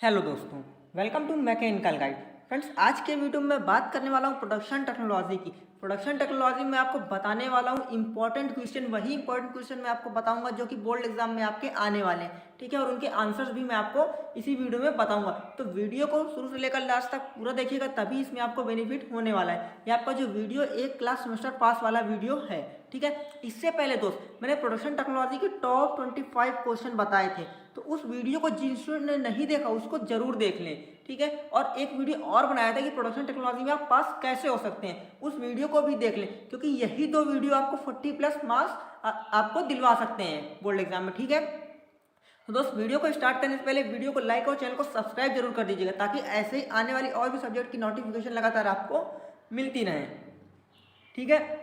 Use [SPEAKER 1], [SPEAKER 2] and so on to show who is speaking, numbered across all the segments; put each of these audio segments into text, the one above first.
[SPEAKER 1] Hello दोस्तों, welcome to mechanical guide. Friends, आज के वीडियो में मैं बात करने वाला हूँ प्रोडक्शन टेक्नोलॉजी की। प्रोडक्शन टेक्नोलॉजी में आपको बताने वाला हूँ इंपॉर्टेंट क्वेश्चन, वही इंपॉर्टेंट क्वेश्चन मैं आपको बताऊंगा जो कि बोर्ड एग्जाम में आपके आने वाले हैं, ठीक है। और उनके आंसर्स भी मैं आपको इसी वीडियो में बताऊंगा। तो वीडियो को शुरू से लेकर लास्ट तक पूरा देखिएगा, तभी इसमें आपको बेनिफिट होने वाला है। ये आपका जो वीडियो एक क्लास सेमेस्टर पास वाला वीडियो है, ठीक है। इससे पहले दोस्त मैंने प्रोडक्शन टेक्नोलॉजी के टॉप 25 क्वेश्चन बताए थे, तो उस वीडियो को जिसने नहीं देखा उसको जरूर देख लें, ठीक है। और एक वीडियो और बनाया था कि प्रोडक्शन टेक्नोलॉजी में आप पास कैसे हो सकते हैं, उस वीडियो को भी देख लें, क्योंकि यही दो वीडियो आपको 40+ मार्क्स आपको दिलवा सकते हैं बोर्ड एग्जाम में, ठीक है। तो दोस्त, वीडियो को स्टार्ट करने से पहले वीडियो को लाइक और चैनल को सब्सक्राइब जरूर कर दीजिएगा, ताकि ऐसे ही आने वाली और भी सब्जेक्ट की नोटिफिकेशन लगातार आपको मिलती रहे, ठीक है।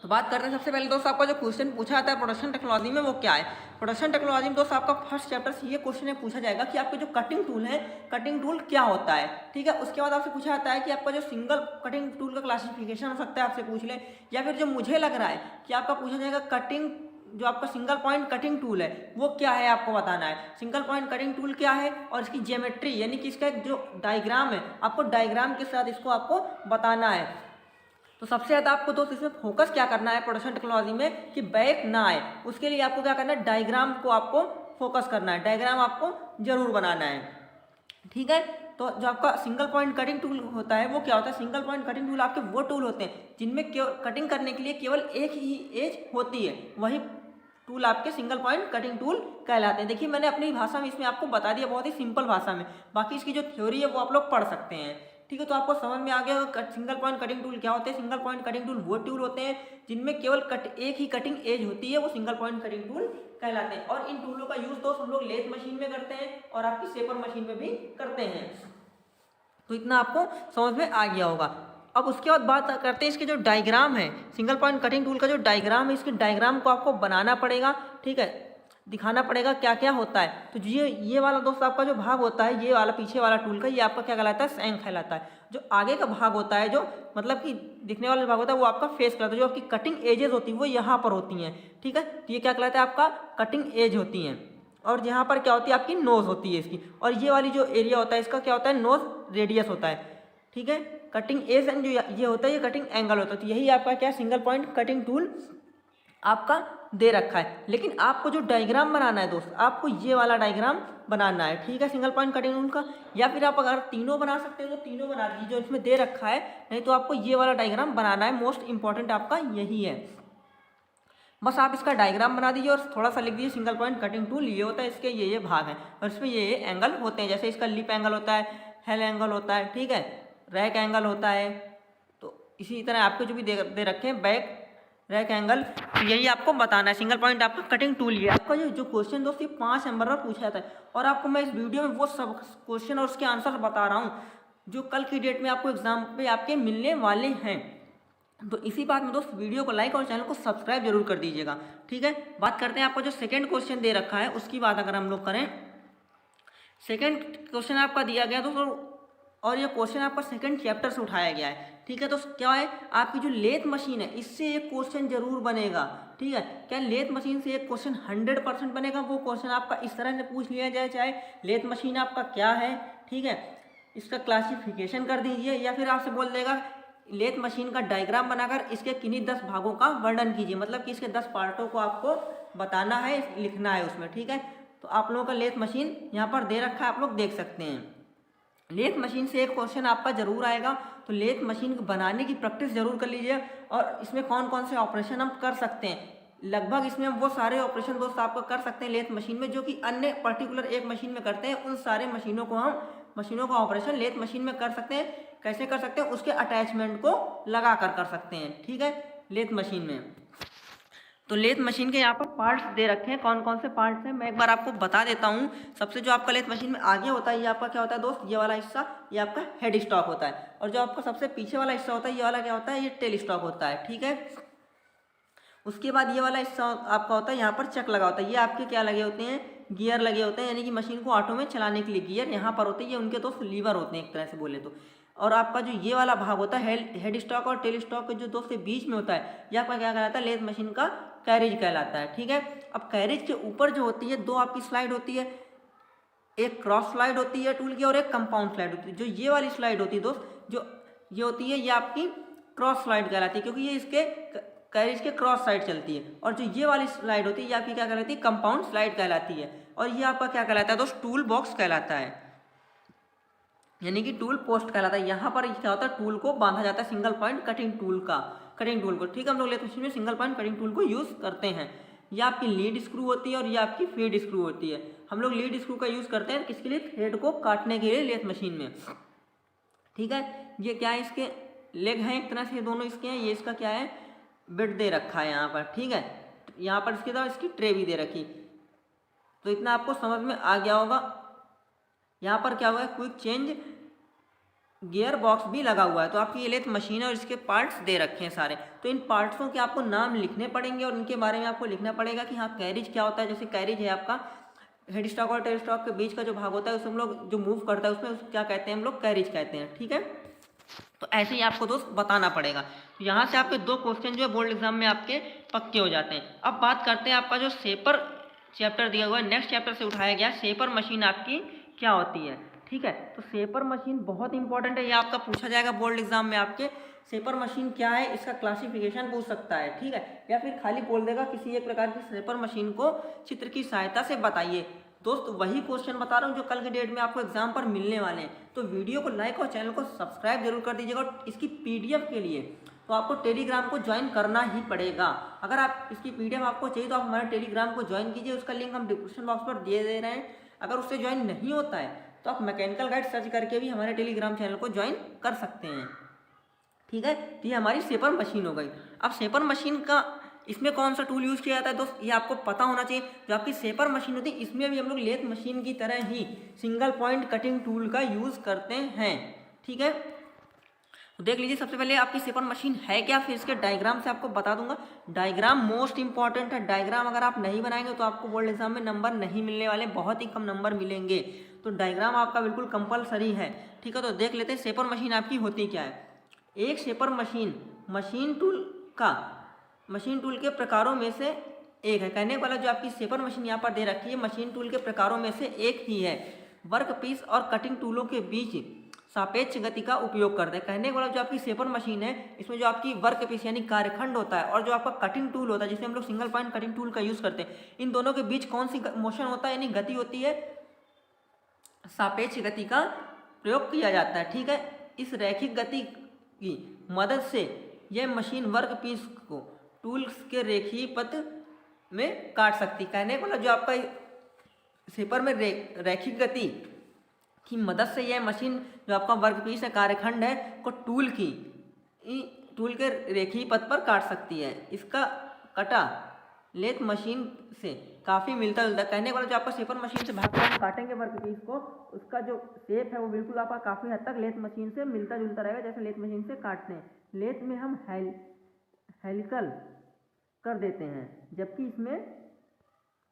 [SPEAKER 1] तो बात करते हैं सबसे पहले दोस्त, आपका जो क्वेश्चन पूछा जाता है प्रोडक्शन टेक्नोलॉजी में वो क्या है। प्रोडक्शन टेक्नोलॉजी में दोस्त आपका फर्स्ट चैप्टर से ये क्वेश्चन है पूछा जाएगा कि आपके जो कटिंग टूल है, कटिंग टूल क्या होता है, ठीक है। उसके बाद आपसे पूछा जाता है कि आपका जो सिंगल कटिंग टूल का क्लासिफिकेशन हो सकता है, आपसे पूछ ले, या फिर जो मुझे लग रहा है कि आपका पूछा जाएगा कटिंग, जो आपका सिंगल पॉइंट कटिंग टूल है वो क्या है, आपको बताना है सिंगल पॉइंट कटिंग टूल क्या है और इसकी ज्योमेट्री यानी कि इसका जो डायग्राम है, आपको डायग्राम के साथ इसको आपको बताना है। तो सबसे ज़्यादा आपको दोस्त इसमें फोकस क्या करना है प्रोडक्शन टेक्नोलॉजी में कि बैक ना आए, उसके लिए आपको क्या करना है, डायग्राम को आपको फोकस करना है, डायग्राम आपको जरूर बनाना है, ठीक है। तो जो आपका सिंगल पॉइंट कटिंग टूल होता है वो क्या होता है, सिंगल पॉइंट कटिंग टूल आपके वो टूल होते हैं जिनमें कटिंग करने के लिए केवल एक ही एज होती है, वही टूल आपके सिंगल पॉइंट कटिंग टूल कहलाते हैं। देखिए, मैंने अपनी भाषा में इसमें आपको बता दिया, बहुत ही सिंपल भाषा में, बाकी इसकी जो थ्योरी है वो आप लोग पढ़ सकते हैं, ठीक है। तो आपको समझ में आ गया सिंगल पॉइंट कटिंग टूल क्या होते हैं। सिंगल पॉइंट कटिंग टूल वो टूल होते हैं जिनमें केवल एक ही कटिंग एज होती है, वो सिंगल पॉइंट कटिंग टूल कहलाते हैं। और इन टूलों का यूज दोस्त हम लोग लेथ मशीन में करते हैं और आपकी शेपर मशीन में भी करते हैं। तो इतना आपको समझ में आ गया होगा। अब उसके बाद बात करते हैं इसके जो डायग्राम है, सिंगल पॉइंट कटिंग टूल का जो डायग्राम है, इसके डायग्राम को आपको बनाना पड़ेगा, ठीक है, दिखाना पड़ेगा क्या क्या होता है। तो ये वाला दोस्त आपका जो भाग होता है, ये वाला पीछे वाला टूल का, ये आपका क्या कहलाता है, सैंक कहलाता है। जो आगे का भाग होता है, जो मतलब कि दिखने वाला भाग होता है, वो आपका फेस कहलाता है। जो आपकी कटिंग एजेस होती है वो यहाँ पर होती हैं, ठीक है। तो ये क्या कहलाता है, आपका कटिंग एज होती हैं। और यहाँ पर क्या होती है, आपकी नोज होती है इसकी। और ये वाली जो एरिया होता है इसका क्या होता है, नोज रेडियस होता है, ठीक है। कटिंग एज एंड जो ये होता है, ये कटिंग एंगल होता है। तो यही आपका क्या, सिंगल पॉइंट कटिंग टूल आपका दे रखा है। लेकिन आपको जो डायग्राम बनाना है दोस्त, आपको ये वाला डायग्राम बनाना है, ठीक है, सिंगल पॉइंट कटिंग टूल का। या फिर आप अगर तीनों बना सकते हो तो तीनों बना लीजिए जो इसमें दे रखा है, नहीं तो आपको ये वाला डायग्राम बनाना है। मोस्ट इंपॉर्टेंट आपका यही है। बस आप इसका डायग्राम बना दीजिए और थोड़ा सा लिख दीजिए सिंगल पॉइंट कटिंग टूल ये होता है, इसके ये भाग हैं और इसमें ये एंगल होते हैं। जैसे इसका लिप एंगल होता है, हेल एंगल होता है, ठीक है, रैक एंगल होता है। तो इसी तरह आपके जो भी दे रखे हैं बैक, रैक एंगल, तो यही आपको बताना है। सिंगल पॉइंट आपका कटिंग टूल ये आपका जो क्वेश्चन दोस्त ये 5 नंबर पर पूछा जाता है। और आपको मैं इस वीडियो में वो सब क्वेश्चन और उसके आंसर बता रहा हूँ जो कल की डेट में आपको एग्जाम पे आपके मिलने वाले हैं। तो इसी बात में दोस्त वीडियो को लाइक और चैनल को सब्सक्राइब जरूर कर दीजिएगा, ठीक है। बात करते हैं आपको जो सेकंड क्वेश्चन दे रखा है उसकी बात अगर हम लोग करें। सेकंड क्वेश्चन आपका दिया गया दोस्तों, और ये क्वेश्चन आपका सेकंड चैप्टर से उठाया गया है, ठीक है। तो क्या है, आपकी जो लेथ मशीन है इससे एक क्वेश्चन जरूर बनेगा, ठीक है। क्या लेथ मशीन से एक क्वेश्चन 100% बनेगा, वो क्वेश्चन आपका इस तरह से पूछ लिया जाए, चाहे लेथ मशीन आपका क्या है, ठीक है, इसका क्लासिफिकेशन कर दीजिए, या फिर आपसे बोल देगा लेथ मशीन का डायग्राम बनाकर इसके किन्हीं 10 भागों का वर्णन कीजिए, मतलब कि इसके 10 पार्टों को आपको बताना है, लिखना है उसमें, ठीक है। तो आप लोगों का लेथ मशीन यहाँ पर दे रखा है, आप लोग देख सकते हैं। लेथ मशीन से एक क्वेश्चन आपका जरूर आएगा, तो लेथ मशीन बनाने की प्रैक्टिस जरूर कर लीजिए। और इसमें कौन कौन से ऑपरेशन हम कर सकते हैं, लगभग इसमें हम वो सारे ऑपरेशन दोस्त आपको कर सकते हैं लेथ मशीन में जो कि अन्य पर्टिकुलर एक मशीन में करते हैं। उन सारे मशीनों का ऑपरेशन लेथ मशीन में कर सकते हैं। कैसे कर सकते हैं, उसके अटैचमेंट को लगा कर सकते हैं, ठीक है, लेथ मशीन में। तो लेथ मशीन के यहाँ पर पार्ट्स दे रखे हैं, कौन कौन से पार्ट्स हैं मैं एक बार आपको बता देता हूँ। सबसे जो आपका लेथ मशीन में आगे होता है ये आपका क्या होता है दोस्त, ये वाला हिस्सा ये आपका हेड स्टॉक होता है। और जो आपका सबसे पीछे वाला हिस्सा होता है ये वाला क्या होता है, ये टेल स्टॉक होता है, ठीक है। उसके बाद ये वाला हिस्सा आपका होता है, यहाँ पर चक लगा होता है। ये आपके क्या लगे होते हैं, गियर लगे होते हैं, यानी कि मशीन को ऑटो में चलाने के लिए गियर यहाँ पर होते हैं। ये उनके दोस्त लीवर होते हैं एक तरह से बोले तो। और आपका जो ये वाला भाग होता है हेड स्टॉक और टेल स्टॉक के जो दोस्त के बीच में होता है, ये आपका क्या कहलाता है, लेथ मशीन का कैरेज कहलाता है, ठीक है। अब कैरेज के ऊपर जो होती है दो आपकी स्लाइड होती है, एक क्रॉस स्लाइड होती है टूल की और एक कंपाउंड स्लाइड होती है। जो ये वाली स्लाइड होती है दोस्त, जो ये होती है, ये आपकी क्रॉस स्लाइड कहलाती है, क्योंकि ये इसके कैरिज के क्रॉस साइड चलती है। और जो ये वाली स्लाइड होती है ये आपकी क्या कहलाती है, कंपाउंड स्लाइड कहलाती है। और ये आपका क्या कहलाता है दोस्त, टूल बॉक्स कहलाता है, यानी कि टूल पोस्ट कहलाता है। यहाँ पर क्या होता है, टूल को बांधा जाता है, सिंगल पॉइंट कटिंग टूल को, ठीक है। हम लोग लेथ मशीन में सिंगल पॉइंट कटिंग टूल को यूज़ करते हैं। ये आपकी लीड स्क्रू होती है और ये आपकी फीड स्क्रू होती है। हम लोग लीड स्क्रू का यूज़ करते हैं किसके लिए, थ्रेड को काटने के लिए लेथ मशीन में, ठीक है। ये क्या है, इसके लेग हैं एक तरह से, ये दोनों इसके हैं। ये इसका क्या है, बेड दे रखा है यहाँ पर, ठीक है। यहाँ पर इसके साथ इसकी ट्रे भी दे रखी। तो इतना आपको समझ में आ गया होगा। यहाँ पर क्या हुआ है, क्विक चेंज गियर बॉक्स भी लगा हुआ है। तो आपकी ये लेथ मशीन है और इसके पार्ट्स दे रखे हैं सारे। तो इन पार्ट्सों के आपको नाम लिखने पड़ेंगे और इनके बारे में आपको लिखना पड़ेगा कि हाँ कैरिज क्या होता है। जैसे कैरिज है आपका हेड स्टॉक और टेल स्टॉक के बीच का जो भाग होता है, उसमें हम लोग जो मूव करता है उसमें क्या कहते हैं, हम लोग कैरिज कहते हैं, ठीक है। तो ऐसे ही आपको दोस्त बताना पड़ेगा। तो यहाँ से आपके 2 क्वेश्चन जो है बोर्ड एग्जाम में आपके पक्के हो जाते हैं। अब बात करते हैं आपका जो शेपर चैप्टर दिया हुआ है, नेक्स्ट चैप्टर से उठाया गया, शेपर मशीन आपकी क्या होती है, ठीक है। तो शेपर मशीन बहुत इंपॉर्टेंट है, ये आपका पूछा जाएगा बोर्ड एग्जाम में आपके। शेपर मशीन क्या है, इसका क्लासिफिकेशन पूछ सकता है, ठीक है, या फिर खाली बोल देगा किसी एक प्रकार की शेपर मशीन को चित्र की सहायता से बताइए। दोस्त वही क्वेश्चन बता रहा हूँ जो कल के डेट में आपको एग्जाम पर मिलने वाले हैं। तो वीडियो को लाइक और चैनल को सब्सक्राइब जरूर कर दीजिएगा। और इसकी पीडीएफ के लिए तो आपको टेलीग्राम को ज्वाइन करना ही पड़ेगा। अगर आप इसकी पीडीएफ आपको चाहिए तो आप हमारे टेलीग्राम को ज्वाइन कीजिए, उसका लिंक हम डिस्क्रिप्शन बॉक्स पर दे रहे हैं। अगर उससे ज्वाइन नहीं होता है तो आप मैकेनिकल गाइड सर्च करके भी हमारे टेलीग्राम चैनल को ज्वाइन कर सकते हैं, ठीक है। तो ये हमारी शेपर मशीन हो गई। अब शेपर मशीन का इसमें कौन सा टूल यूज़ किया जाता है दोस्त, ये आपको पता होना चाहिए। जो आपकी शेपर मशीन होती है इसमें भी हम लोग लेथ मशीन की तरह ही सिंगल पॉइंट कटिंग टूल का यूज़ करते हैं, ठीक है। तो देख लीजिए, सबसे पहले आपकी शेपर मशीन है क्या, फिर इसके डायग्राम से आपको बता दूंगा। डायग्राम मोस्ट इंपॉर्टेंट है। डायग्राम अगर आप नहीं बनाएंगे तो आपको बोर्ड एग्जाम में नंबर नहीं मिलने वाले, बहुत ही कम नंबर मिलेंगे। तो डायग्राम आपका बिल्कुल कंपलसरी है, ठीक है। तो देख लेते हैं शेपर मशीन आपकी होती क्या है। एक शेपर मशीन मशीन टूल के प्रकारों में से एक है। कहने वाला जो आपकी शेपर मशीन यहाँ पर दे रखी है मशीन टूल के प्रकारों में से एक ही है। वर्क पीस और कटिंग टूलों के बीच सापेक्ष गति का उपयोग करते हैं। कहने वाला जो आपकी शेपर मशीन है इसमें जो आपकी वर्क पीस यानी कार्यखंड होता है और जो आपका कटिंग टूल होता है जिसे हम लोग सिंगल पॉइंट कटिंग टूल का यूज़ करते हैं, इन दोनों के बीच कौन सी मोशन होता है यानी गति होती है, सापेक्ष गति का प्रयोग किया जाता है, ठीक है। इस रैखिक गति की मदद से यह मशीन वर्क पीस को टूल्स के रेखीय पथ में काट सकती। कहने को जो आपका शेपर में रैखिक गति की मदद से यह मशीन जो आपका वर्क पीस है, कार्यखंड है, को टूल के रेखीय पथ पर काट सकती है। इसका कटा लेथ मशीन से काफ़ी मिलता जुलता। कहने वाला जो आपका शेपर मशीन से भाग कर हम काटेंगे वर्क पीस को, उसका जो शेप है वो बिल्कुल आपका काफ़ी हद तक लेथ मशीन से मिलता जुलता रहेगा, जैसे लेथ मशीन से काटते हैं। लेथ में हम हेलिकल कर देते हैं जबकि इसमें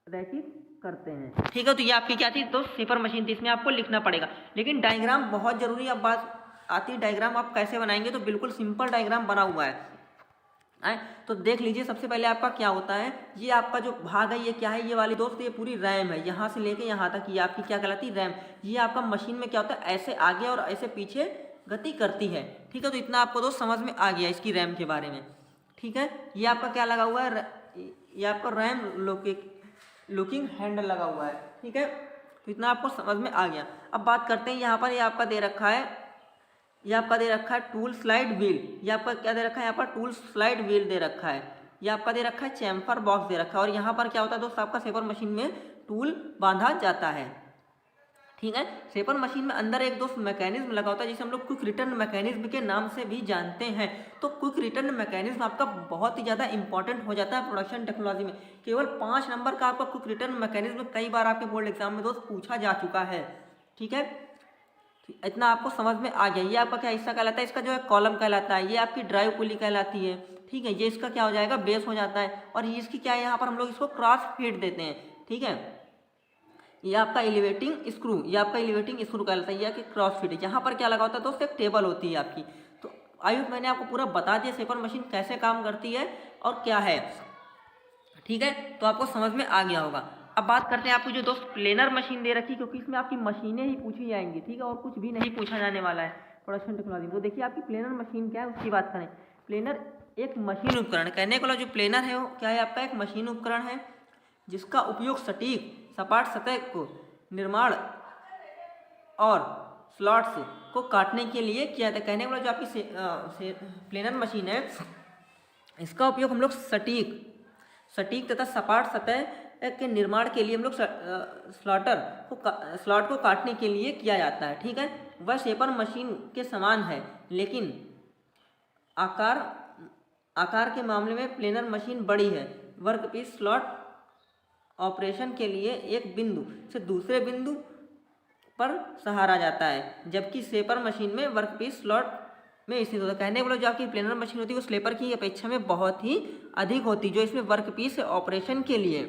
[SPEAKER 1] रैखिक करते हैं, ठीक है। तो ये आपकी क्या थी, तो शेपर मशीन थी, इसमें आपको लिखना पड़ेगा। लेकिन डायग्राम बहुत जरूरी। अब बात आती है डायग्राम आप कैसे बनाएंगे, तो बिल्कुल सिंपल डायग्राम बना हुआ है। तो देख लीजिए, सबसे पहले आपका क्या होता है, ये आपका जो भाग है ये क्या है, ये वाली दोस्त ये पूरी रैम है, यहाँ से लेके यहाँ तक ये आपकी क्या कहलाती है, रैम। ये आपका मशीन में क्या होता है, ऐसे आगे और ऐसे पीछे गति करती है, ठीक है। तो इतना आपको दोस्त समझ में आ गया इसकी रैम के बारे में, ठीक है। ये आपका क्या लगा हुआ है, ये आपका रैम लुकिंग हैंडल लगा हुआ है, ठीक है। तो इतना आपको समझ में आ गया। अब बात करते हैं यहाँ पर, ये आपका दे रखा है, ये आपका दे रखा है टूल स्लाइड व्हील। ये आपका क्या दे रखा है, यहाँ पर टूल स्लाइड व्हील दे रखा है। ये आपका दे रखा है चैम्फर बॉक्स दे रखा है। और यहाँ पर क्या होता है दोस्त, आपका शेपर मशीन में टूल बांधा जाता है, ठीक है। शेपर मशीन में अंदर एक दोस्त मैकेनिज्म लगा होता है जिसे हम लोग क्विक रिटर्न मैकेनिज्म के नाम से भी जानते हैं। तो क्विक रिटर्न मैकेनिज्म आपका बहुत ही ज़्यादा इंपॉर्टेंट हो जाता है प्रोडक्शन टेक्नोलॉजी में। केवल 5 नंबर का आपका क्विक रिटर्न मैकेनिज्म कई बार आपके बोर्ड एग्जाम में दोस्त पूछा जा चुका है, ठीक है। इतना आपको समझ में आ गया। ये आपका क्या हिस्सा कहलाता है, इसका जो है कॉलम कहलाता है। ये आपकी ड्राइव पुली कहलाती है, ठीक है। ये इसका क्या हो जाएगा, बेस हो जाता है। और ये इसकी क्या है, यहाँ पर हम लोग इसको क्रॉस फीड देते हैं, ठीक है। ये आपका एलिवेटिंग स्क्रू, ये आपका एलिवेटिंग स्क्रू कहलाता है, ये आपकी क्रॉस फीड है। यहाँ पर क्या लगा होता है दोस्त, एक टेबल होती है आपकी। तो आयु मैंने आपको पूरा बता दिया शेपर मशीन कैसे काम करती है और क्या है, ठीक है। तो आपको समझ में आ गया होगा। अब बात करते हैं आपको जो दोस्त प्लेनर मशीन दे रखी, क्योंकि इसमें आपकी मशीनें ही पूछी जाएंगी, ठीक है, और कुछ भी नहीं पूछा जाने वाला है प्रोडक्शन टेक्नोलॉजी। तो देखिए आपकी प्लेनर मशीन क्या है उसकी बात करें। प्लेनर एक मशीन उपकरण, कहने को जो प्लेनर है वो क्या है आपका, एक मशीन उपकरण है जिसका उपयोग सटीक सपाट सतह को निर्माण और स्लॉट्स को काटने के लिए किया जाता है। कहने को जो आपकी प्लेनर मशीन है इसका उपयोग हम लोग सटीक तथा सपाट सतह के निर्माण के लिए हम लोग स्लॉट को काटने के लिए किया जाता है, ठीक है। वह शेपर मशीन के समान है, लेकिन आकार के मामले में प्लेनर मशीन बड़ी है। वर्कपीस स्लॉट ऑपरेशन के लिए एक बिंदु से दूसरे बिंदु पर सहारा जाता है, जबकि शेपर मशीन में वर्कपीस स्लॉट में स्थित होता है। कहने को जो आपकी प्लेनर मशीन होती है वो स्लेपर की अपेक्षा में बहुत ही अधिक होती है, जो इसमें वर्कपीस ऑपरेशन के लिए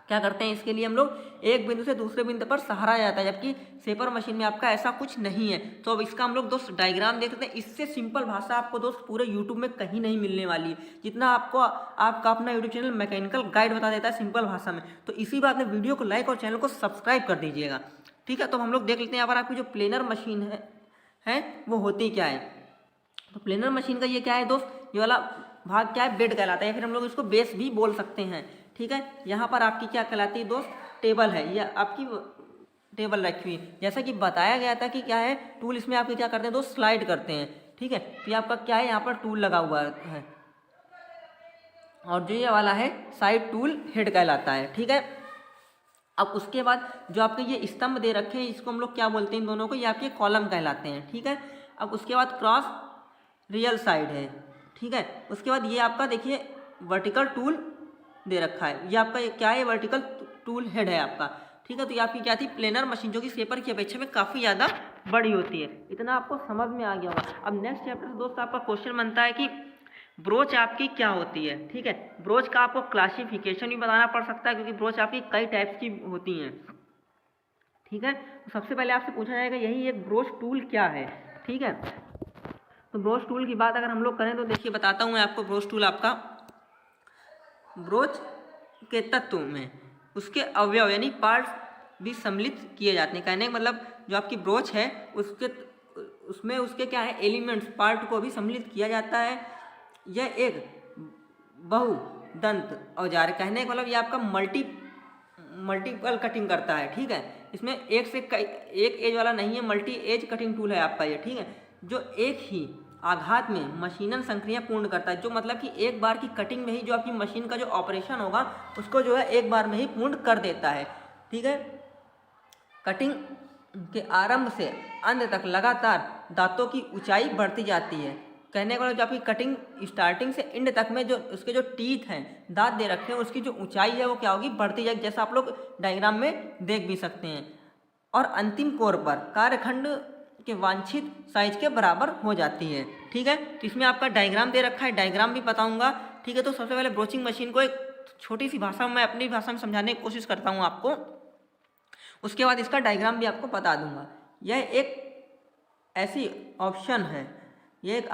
[SPEAKER 1] क्या करते हैं, इसके लिए हम लोग एक बिंदु से दूसरे बिंदु पर सहारा जाता है, जबकि शेपर मशीन में आपका ऐसा कुछ नहीं है। तो अब इसका हम लोग दोस्त डायग्राम देख सकते हैं। इससे सिंपल भाषा आपको दोस्त पूरे यूट्यूब में कहीं नहीं मिलने वाली है, जितना आपको आपका अपना यूट्यूब चैनल मैकेनिकल गाइड बता देता है सिंपल भाषा में। तो इसी बात में वीडियो को लाइक और चैनल को सब्सक्राइब कर दीजिएगा, ठीक है। तो हम लोग देख लेते हैं यहाँ पर आपकी जो प्लेनर मशीन है वो होती क्या है। तो प्लेनर मशीन का ये क्या है दोस्त, ये वाला भाग क्या है, बेड कहलाता है, या फिर हम लोग इसको बेस भी बोल सकते हैं, ठीक है। यहाँ पर आपकी क्या कहलाती है दोस्त, टेबल है, या आपकी टेबल रखी हुई, जैसा कि बताया गया था कि क्या है टूल इसमें आपके क्या करते हैं दोस्त, स्लाइड करते हैं, ठीक है। तो ये आपका क्या है, यहाँ पर टूल लगा हुआ है, और जो ये वाला है साइड टूल हेड कहलाता है, ठीक है। अब उसके बाद जो आपके ये स्तंभ दे रखे हैं इसको हम लोग क्या बोलते हैं, इन दोनों को, ये आपके कॉलम कहलाते हैं, ठीक है। अब उसके बाद क्रॉस रियल साइड है, ठीक है। उसके बाद ये आपका देखिए वर्टिकल टूल दे रखा है, ये आपका क्या है, वर्टिकल टूल हेड है आपका, ठीक है। तो ये आपकी क्या थी, प्लेनर मशीन, जो कि शेपर की अपेक्षा में काफ़ी ज़्यादा बड़ी होती है। इतना आपको समझ में आ गया होगा। अब नेक्स्ट चैप्टर से दोस्त आपका क्वेश्चन बनता है कि ब्रोच आपकी क्या होती है, ठीक है। ब्रोच का आपको क्लासिफिकेशन भी बताना पड़ सकता है, क्योंकि ब्रोच आपकी कई टाइप्स की होती हैं, ठीक है। तो सबसे पहले आपसे पूछा जाएगा यही एक ब्रोच टूल क्या है, ठीक है। तो ब्रोच टूल की बात अगर हम लोग करें तो देखिए बताता हूँ मैं आपको। ब्रोच टूल आपका ब्रोच के तत्व में उसके अवयव यानी पार्ट्स भी सम्मिलित किए जाते हैं। कहने का मतलब जो आपकी ब्रोच है उसमें उसके क्या है, एलिमेंट्स पार्ट को भी सम्मिलित किया जाता है। यह एक बहुदंत औजार, कहने का मतलब ये आपका मल्टीपल कटिंग करता है, ठीक है। इसमें एक एज वाला नहीं है, मल्टी एज कटिंग टूल है आपका ये, ठीक है, जो एक ही आघात में मशीनन संक्रिया पूर्ण करता है। जो मतलब कि एक बार की कटिंग में ही जो आपकी मशीन का जो ऑपरेशन होगा उसको जो है एक बार में ही पूर्ण कर देता है, ठीक है। कटिंग के आरंभ से अंत तक लगातार दांतों की ऊंचाई बढ़ती जाती है। कहने का जो आपकी कटिंग स्टार्टिंग से एंड तक में जो उसके जो टीथ हैं, दांत दे रखे हैं, उसकी जो ऊंचाई है वो क्या होगी, बढ़ती जाएगी, जैसा आप लोग डायग्राम में देख भी सकते हैं। और अंतिम कोर पर कार्यखंड के वांछित साइज के बराबर हो जाती है, ठीक है। तो इसमें आपका डायग्राम दे रखा है, डायग्राम भी बताऊंगा, ठीक है। तो सबसे पहले ब्रोचिंग मशीन को एक छोटी सी भाषा में, मैं अपनी भाषा में समझाने की कोशिश करता हूँ आपको, उसके बाद इसका डायग्राम भी आपको बता दूंगा। यह एक ऐसी ऑप्शन है, यह एक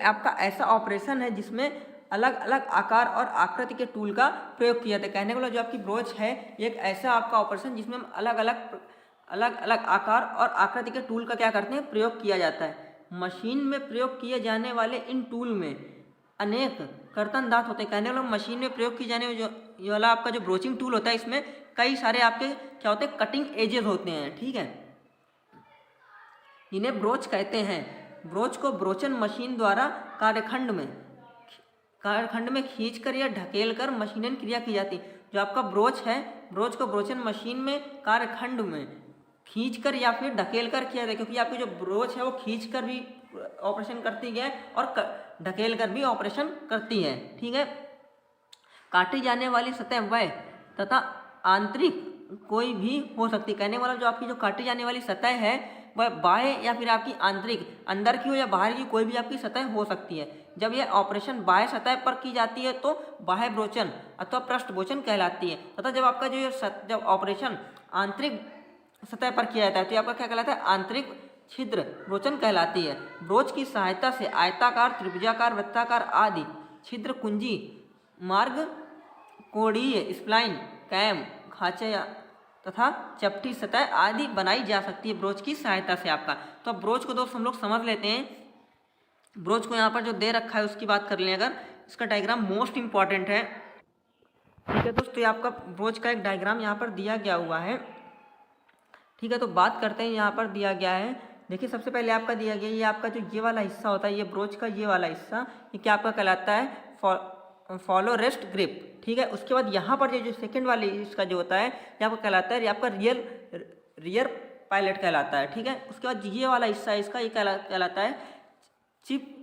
[SPEAKER 1] आपका ऐसा ऑपरेशन है जिसमें अलग अलग आकार और आकृति के टूल का प्रयोग किया जाता है। कहने का मतलब जो आपकी ब्रोच है एक ऐसा आपका ऑपरेशन जिसमें हम अलग अलग आकार और आकृति के टूल का क्या करते हैं, प्रयोग किया जाता है। मशीन में प्रयोग किए जाने वाले इन टूल में अनेक कर्तन दांत होते हैं। कहने का मतलब मशीन में प्रयोग किए जाने जो ये वाला आपका जो ब्रोचिंग टूल होता है इसमें कई सारे आपके क्या होते हैं, कटिंग एजेस होते हैं, ठीक है। इन्हें ब्रोच कहते हैं। ब्रोच को ब्रोचन मशीन द्वारा कार्यखंड में खींचकर या ढकेलकर मशीनन क्रिया की जाती है। जो आपका ब्रोच है, ब्रोच को ब्रोचन मशीन में कार्यखंड में खींचकर या फिर ढकेलकर किया जाता है, क्योंकि आपकी जो ब्रोच है वो खींचकर भी ऑपरेशन करती है और ढकेलकर भी ऑपरेशन करती है, ठीक है। काटी जाने वाली सतह वह तथा आंतरिक कोई भी हो सकती है। कहने वाला जो आपकी जो काटी जाने वाली सतह है वह बाह्य या फिर आपकी आंतरिक, अंदर की हो या बाहर की, कोई भी आपकी सतह हो सकती है। जब यह ऑपरेशन बाह्य सतह पर की जाती है तो बाह्य ब्रोचन अथवा पृष्ठ ब्रोचन कहलाती है, तथा जब आपका जब ऑपरेशन आंतरिक सतह पर किया जाता है तो आपका क्या कहलाता है, आंतरिक छिद्र ब्रोचन कहलाती है। ब्रोच की सहायता से आयताकार, त्रिभुजाकार, वृत्ताकार आदि छिद्र कुंजी, मार्ग, कोणीय, स्प्लाइन, कैम, खांचे तथा चपटी सतह आदि बनाई जा सकती है ब्रोच की सहायता से आपका। तो अब ब्रोच को दोस्त हम लोग समझ लेते हैं। ब्रोच को यहाँ पर जो दे रखा है उसकी बात कर लें अगर, इसका डायग्राम मोस्ट इंपॉर्टेंट है। ठीक है दोस्तों, ये आपका ब्रोच का एक डायग्राम यहाँ पर दिया गया हुआ है। ठीक है, तो बात करते हैं यहाँ पर दिया गया है। देखिए सबसे पहले आपका दिया गया ये आपका जो ये वाला हिस्सा होता है, ये ब्रोच का ये वाला हिस्सा, ये क्या आपका कहलाता है फॉलो रेस्ट ग्रिप। ठीक है, उसके बाद यहाँ पर जो सेकंड वाले इसका जो होता है ये आपका कहलाता है, ये आपका रियर पायलट कहलाता है। ठीक है, उसके बाद ये वाला हिस्सा है इसका, ये कहलाता है चिप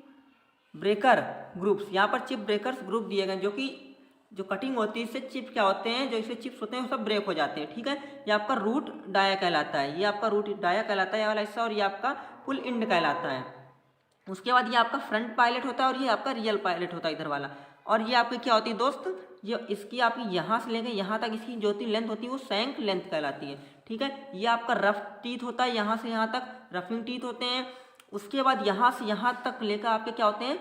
[SPEAKER 1] ब्रेकर ग्रुप्स। यहाँ पर चिप ब्रेकर्स ग्रुप दिए गए, जो कि जो कटिंग होती है इससे चिप क्या होते हैं, जो इससे चिप्स होते हैं वो सब ब्रेक हो जाते हैं। ठीक है, ये आपका रूट डाया कहलाता है, ये आपका रूट डाया कहलाता है ये वाला हिस्सा, और ये आपका पुल इंड कहलाता है। उसके बाद ये आपका फ्रंट पायलट होता है और ये आपका रियल पायलट होता है इधर वाला। और ये आपकी क्या होती है दोस्त, ये इसकी आपकी यहाँ से लेकर यहाँ तक इसकी जो लेंथ होती है वो सैंक लेंथ कहलाती है। ठीक है, ये आपका रफ टीथ होता है, यहाँ से यहाँ तक रफिंग टीथ होते हैं। उसके बाद यहाँ से यहाँ तक लेकर आपके क्या होते हैं,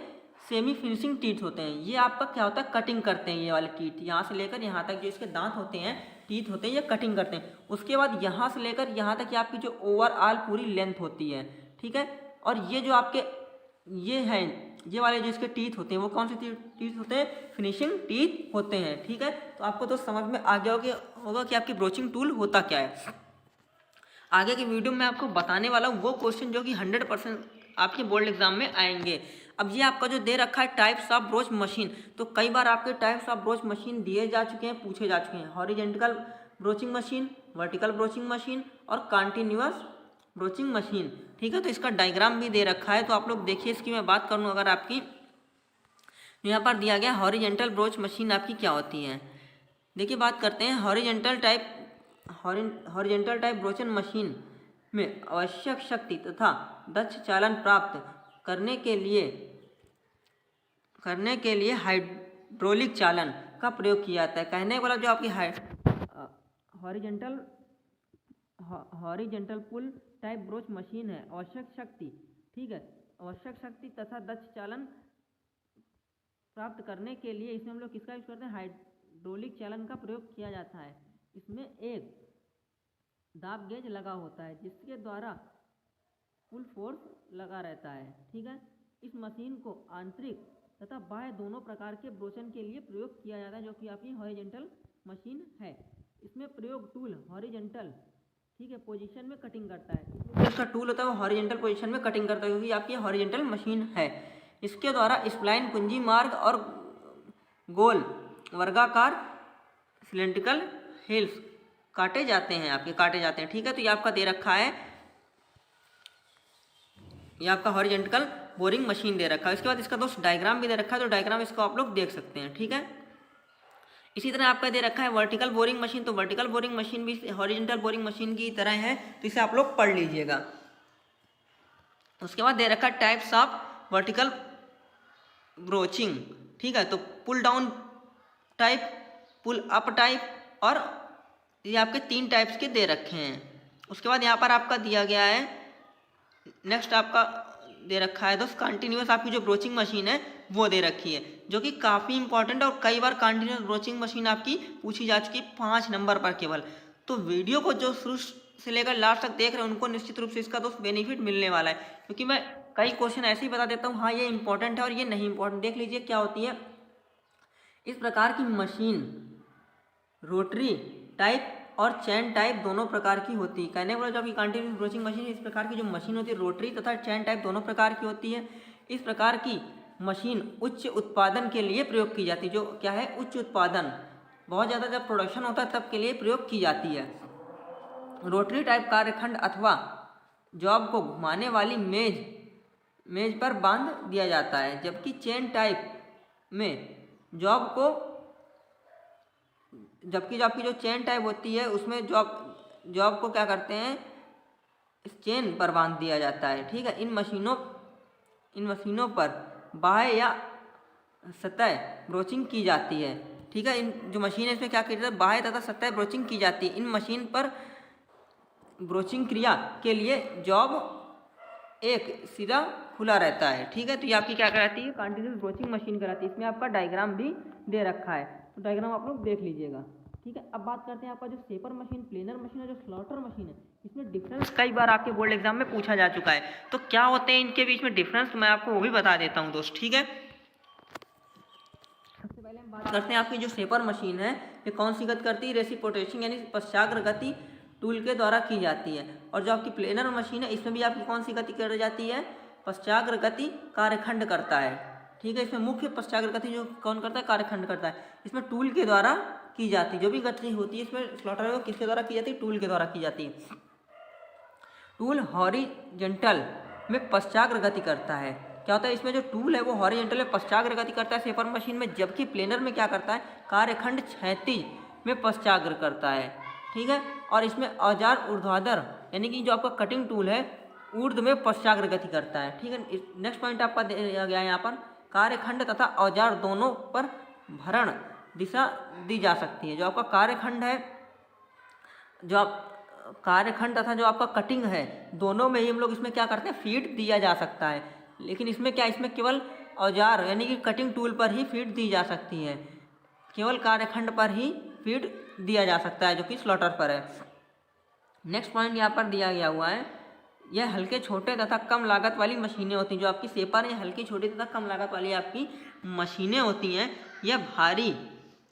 [SPEAKER 1] सेमी फिनिशिंग टीथ होते हैं। ये आपका क्या होता है, कटिंग करते हैं। ये वाले टीथ यहाँ से लेकर यहाँ तक जो इसके दांत होते हैं, टीथ होते हैं, ये कटिंग करते हैं। उसके बाद यहाँ से लेकर यहाँ तक ये आपकी जो ओवरऑल पूरी लेंथ होती है। ठीक है, और ये जो आपके ये हैं, ये वाले जो इसके टीथ होते हैं वो कौन से टीथ होते हैं, फिनिशिंग टीथ होते हैं। ठीक है, तो आपको तो समझ में आ गया होगा कि आपकी ब्रोचिंग टूल होता क्या है। आगे की वीडियो में आपको बताने वाला हूँ वो क्वेश्चन जो कि 100% आपके बोर्ड एग्जाम में आएंगे। अब ये आपका जो दे रखा है टाइप्स ऑफ ब्रोच मशीन, तो कई बार आपके टाइप्स ऑफ ब्रोच मशीन दिए जा चुके हैं, पूछे जा चुके हैं। Horizontal broaching machine, vertical broaching machine और कंटिन्यूअस ब्रोचिंग मशीन। ठीक है, तो इसका डायग्राम भी दे रखा है, तो आप लोग देखिए। इसकी मैं बात करूँ अगर आपकी, यहाँ पर दिया गया हॉरिजेंटल ब्रोच मशीन आपकी क्या होती है। देखिए बात करते हैं हॉरिजेंटल टाइप ब्रोचन मशीन में आवश्यक शक्ति तथा दक्ष चालन प्राप्त करने के लिए हाइड्रोलिक चालन का प्रयोग किया जाता है। कहने वाला जो आपकी हॉरिजेंटल पुल टाइप ब्रोच मशीन है, आवश्यक शक्ति, ठीक है, आवश्यक शक्ति तथा दक्ष चालन प्राप्त करने के लिए इसमें हम लोग किसका यूज करते हैं, हाइड्रोलिक चालन का प्रयोग किया जाता है। इसमें एक दाब गेज लगा होता है जिसके द्वारा पुल फोर्स लगा रहता है। ठीक है, इस मशीन को आंतरिक तथा बाह्य दोनों प्रकार के ब्रोचन के लिए प्रयोग किया जाता है, जो कि आपकी हॉरिजेंटल मशीन है। इसमें प्रयोग टूल हॉरिजेंटल, ठीक है, पोजीशन में कटिंग करता है। इसका टूल होता है वो हॉरिजेंटल पोजीशन में कटिंग करता है, क्योंकि आपकी हॉरिजेंटल मशीन है। इसके द्वारा स्प्लाइन, कुंजी, मार्ग और गोल वर्गाकार सिलेंड्रिकल हिल्स काटे जाते हैं। ठीक है, तो ये आपका दे रखा है, ये आपका हॉरिजेंटल बोरिंग मशीन दे रखा है। इसके बाद इसका दोस्त डायग्राम भी दे रखा है, तो डायग्राम इसको आप लोग देख सकते हैं। ठीक है, इसी तरह आपका दे रखा है वर्टिकल बोरिंग मशीन, तो वर्टिकल बोरिंग मशीन भी हॉरिजेंटल बोरिंग मशीन की तरह है, तो इसे आप लोग पढ़ लीजिएगा। उसके बाद दे रखा है टाइप्स ऑफ वर्टिकल ब्रोचिंग। ठीक है, तो pull down type, pull up type, और ये आपके 3 टाइप्स के दे रखे हैं। उसके बाद यहाँ पर आपका दिया गया है, नेक्स्ट आपका दे रखा है दोस्त कंटिन्यूअस आपकी जो ब्रोचिंग मशीन है वो दे रखी है, जो कि काफ़ी इंपॉर्टेंट है और कई बार कंटिन्यूअस ब्रोचिंग मशीन आपकी पूछी जा चुकी 5 नंबर पर केवल। तो वीडियो को जो शुरू से लेकर लास्ट तक देख रहे हैं उनको निश्चित रूप से इसका दोस्त बेनिफिट मिलने वाला है, क्योंकि मैं कई क्वेश्चन ऐसे ही बता देता हूँ, हाँ ये इंपॉर्टेंट है और ये नहीं इंपॉर्टेंट। देख लीजिए क्या होती है। इस प्रकार की मशीन रोटरी टाइप और चैन टाइप दोनों प्रकार की होती है। कहने वाला जो आपकी कंटिन्यूअस ब्रोचिंग मशीन, इस प्रकार की जो मशीन होती है रोटरी तथा चैन टाइप दोनों प्रकार की होती है। इस प्रकार की मशीन उच्च उत्पादन के लिए प्रयोग की जाती है। जो क्या है, उच्च उत्पादन, बहुत ज़्यादा जब प्रोडक्शन होता है तब के लिए प्रयोग की जाती है। रोटरी टाइप कार्यखंड अथवा जॉब को घुमाने वाली मेज पर बांध दिया जाता है, जबकि चेन टाइप में जॉब को, जबकि आपकी जो चेन टाइप होती है उसमें जॉब को क्या करते हैं, इस चेन पर बांध दिया जाता है। ठीक है, इन मशीनों पर बाह्य या सतह ब्रोचिंग की जाती है। ठीक है, इन जो मशीन है इसमें क्या किया जाता है, बाह्य तथा सतह ब्रोचिंग की जाती है। इन मशीन पर ब्रोचिंग क्रिया के लिए जॉब एक सिरा खुला रहता है। ठीक है, तो ये आपकी क्या कहलाती है, कंटिन्यूस ब्रोचिंग मशीन कहलाती है। इसमें आपका डायग्राम भी दे रखा है, तो डायग्राम आप लोग देख लीजिएगा। ठीक है, अब बात करते हैं आपका जो शेपर मशीन, प्लेनर मशीन है, जो स्लॉटर मशीन है, इसमें डिफरेंस कई बार आपके बोर्ड एग्जाम में पूछा जा चुका है। तो क्या होते हैं इनके बीच में डिफरेंस, मैं आपको वो भी बता देता हूँ दोस्त। ठीक है, सबसे पहले हम बात करते हैं आपकी जो शेपर मशीन है ये कौन सी गति करती है, रेसिप्रोकेटिंग यानी पश्चाग्र गति टूल के द्वारा की जाती है। और जो आपकी प्लेनर मशीन है इसमें भी आपकी कौन सी गति कर जाती है, पश्चाग्र गति कार्यखंड करता है। ठीक है, इसमें मुख्य पश्चाग्र गति जो कौन करता है, कार्यखंड करता है। इसमें टूल के द्वारा की जाती है, जो भी गति होती है इसमें स्लॉटर में किसके द्वारा की जाती है, टूल के द्वारा की जाती है। टूल हॉरिजेंटल में पश्चाग्र गति करता है। क्या होता है, इसमें जो टूल है वो हॉरिजेंटल में पश्चाग्र गति करता है शेपर मशीन में, जबकि प्लेनर में क्या करता है, कार्यखंड क्षैतिज में पश्चाग्र करता है। ठीक है, और इसमें औजार ऊर्ध्वाधर यानी कि जो आपका कटिंग टूल है ऊर्ध्व में पश्चाग्र गति करता है। ठीक है, नेक्स्ट पॉइंट आपका दिया गया है यहाँ पर, कार्यखंड तथा औजार दोनों पर भरण दिशा दी जा सकती है। जो आपका कार्यखंड है, जो आप कार्यखंड तथा जो आपका कटिंग है, दोनों में ही हम लोग इसमें क्या करते हैं, फीड दिया जा सकता है। लेकिन इसमें क्या, इसमें केवल औजार यानी कि कटिंग टूल पर ही फीड दी जा सकती है, केवल कार्यखंड पर ही फीड दिया जा सकता है, जो कि स्लॉटर पर है। नेक्स्ट पॉइंट यहाँ पर दिया गया हुआ है, यह हल्के छोटे तथा कम लागत वाली मशीनें होती हैं। जो आपकी शेपर है हल्की छोटी तथा कम लागत वाली आपकी मशीनें होती हैं। यह भारी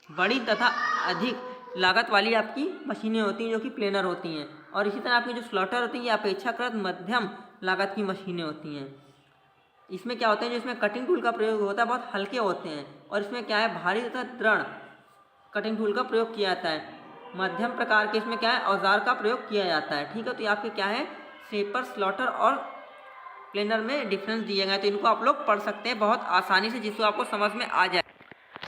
[SPEAKER 1] बड़ी तथा अधिक लागत वाली आपकी मशीनें होती हैं, जो कि प्लेनर होती हैं। और इसी तरह आपकी जो स्लॉटर होती हैं ये अपेक्षाकृत मध्यम लागत की मशीनें होती हैं। इसमें क्या होता है, जो इसमें कटिंग टूल का प्रयोग होता है बहुत हल्के होते हैं, और इसमें क्या है, भारी तथा दृढ़ कटिंग टूल का प्रयोग किया जाता है। मध्यम प्रकार के इसमें क्या है, औजार का प्रयोग किया जाता है। ठीक है, तो ये आपके क्या है, शेपर, स्लॉटर और प्लेनर में डिफरेंस दिए गए, तो इनको आप लोग पढ़ सकते हैं बहुत आसानी से, जिसको आपको समझ में आ जाए।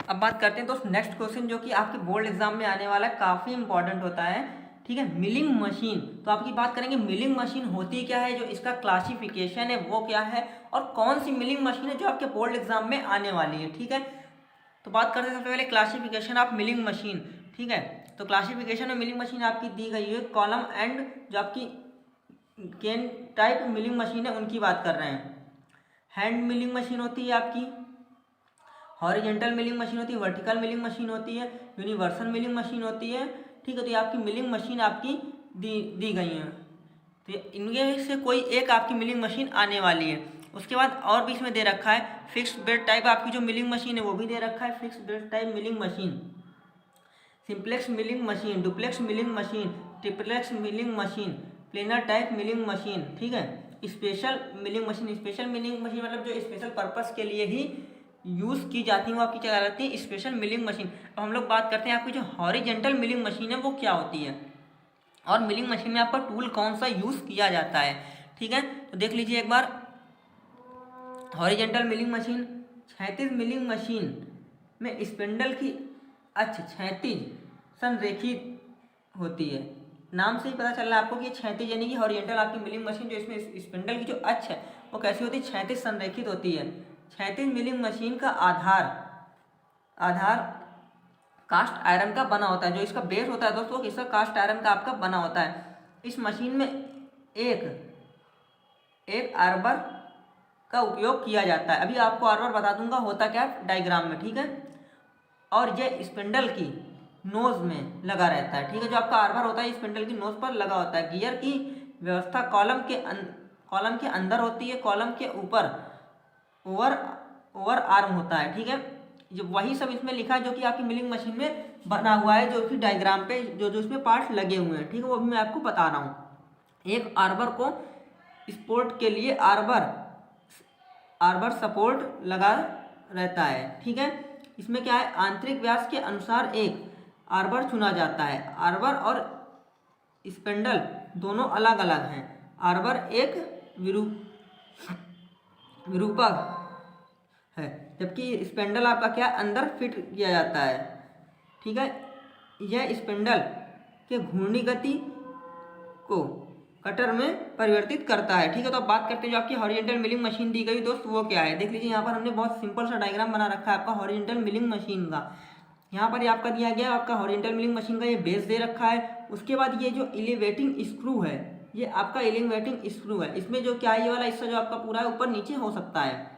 [SPEAKER 1] अब बात करते हैं दोस्त नेक्स्ट क्वेश्चन, जो कि आपके बोर्ड एग्जाम में आने वाला है, काफ़ी इंपॉर्टेंट होता है। ठीक है, मिलिंग मशीन, तो आपकी बात करेंगे मिलिंग मशीन होती क्या है, जो इसका क्लासिफिकेशन है वो क्या है, और कौन सी मिलिंग मशीन है जो आपके बोर्ड एग्जाम में आने वाली है। ठीक है, तो बात करते हैं सबसे पहले क्लासिफिकेशन ऑफ मिलिंग मशीन। ठीक है, तो क्लासिफिकेशन में मिलिंग मशीन आपकी दी गई है कॉलम एंड, जो आपकी केन टाइप मिलिंग मशीन है उनकी बात कर रहे हैं। हैंड मिलिंग मशीन होती है आपकी, हॉरिजेंटल मिलिंग मशीन होती है, वर्टिकल मिलिंग मशीन होती है, यूनिवर्सल मिलिंग मशीन होती है। ठीक है, तो ये आपकी मिलिंग मशीन आपकी दी गई है। तो इनमें से कोई एक आपकी मिलिंग मशीन आने वाली है। उसके बाद और भी इसमें दे रखा है फिक्स्ड बेड टाइप आपकी जो मिलिंग मशीन है वो भी दे रखा है, fixed bed type milling machine, simplex milling machine, duplex milling machine, triplex milling machine, planar type milling machine. ठीक है, special milling machine, special milling machine मतलब जो स्पेशल पर्पस के लिए ही यूज़ की जाती है वो आपकी क्या कहलाती है, स्पेशल मिलिंग मशीन। अब हम लोग बात करते हैं आपकी जो हॉरिजेंटल मिलिंग मशीन है वो क्या होती है, और मिलिंग मशीन में आपका टूल कौन सा यूज़ किया जाता है। ठीक है, तो देख लीजिए एक बार, हॉरिजेंटल मिलिंग मशीन, क्षैतिज मिलिंग मशीन में स्पिंडल की अक्ष क्षैतिज संरेखित होती है। नाम से ही पता चल रहा है आपको कि क्षैतिज यानी कि हॉरिजेंटल आपकी मिलिंग मशीन, जो इसमें स्पिंडल की जो अक्ष है वो कैसी होती है, क्षैतिज संरेखित होती है। क्षैतिज मिलिंग मशीन का आधार कास्ट आयरन का बना होता है। जो इसका बेस होता है दोस्तों, इसका कास्ट आयरन का आपका बना होता है। इस मशीन में एक आर्बर का उपयोग किया जाता है। अभी आपको आर्बर बता दूंगा होता क्या है डायग्राम में। ठीक है, और ये स्पिंडल की नोज में लगा रहता है। ठीक है, जो आपका आर्बर होता है स्पिंडल की नोज पर लगा होता है। गियर की व्यवस्था कॉलम के अंदर होती है, कॉलम के ऊपर ओवर आर्म होता है। ठीक है, जो वही सब इसमें लिखा है जो कि आपकी मिलिंग मशीन में बना हुआ है, जो कि डायग्राम पे जो इसमें पार्ट्स लगे हुए हैं। ठीक है, वो भी मैं आपको बता रहा हूँ। एक आर्बर को सपोर्ट के लिए आर्बर सपोर्ट लगा रहता है। ठीक है, इसमें क्या है, आंतरिक व्यास के अनुसार एक आर्बर चुना जाता है। आर्बर और स्पिंडल दोनों अलग अलग हैं। आर्बर एक विरूपक है, जबकि स्पिंडल आपका क्या अंदर फिट किया जाता है। ठीक है, यह स्पिंडल के घूर्णी गति को कटर में परिवर्तित करता है। ठीक है, तो अब बात करते हैं जो आपकी हॉरिजेंटल मिलिंग मशीन दी गई दोस्त वो क्या है। देख लीजिए यहाँ पर हमने बहुत सिंपल सा डायग्राम बना रखा है आपका हॉरिजेंटल मिलिंग मशीन का। यहाँ पर ये आपका दिया गया आपका हॉरिजेंटल मिलिंग मशीन का ये बेस दे रखा है। उसके बाद ये जो एलिवेटिंग स्क्रू है ये आपका एलिंगवेटिंग स्क्रू है। इसमें जो क्या है, ये वाला हिस्सा जो आपका पूरा है ऊपर नीचे हो सकता है,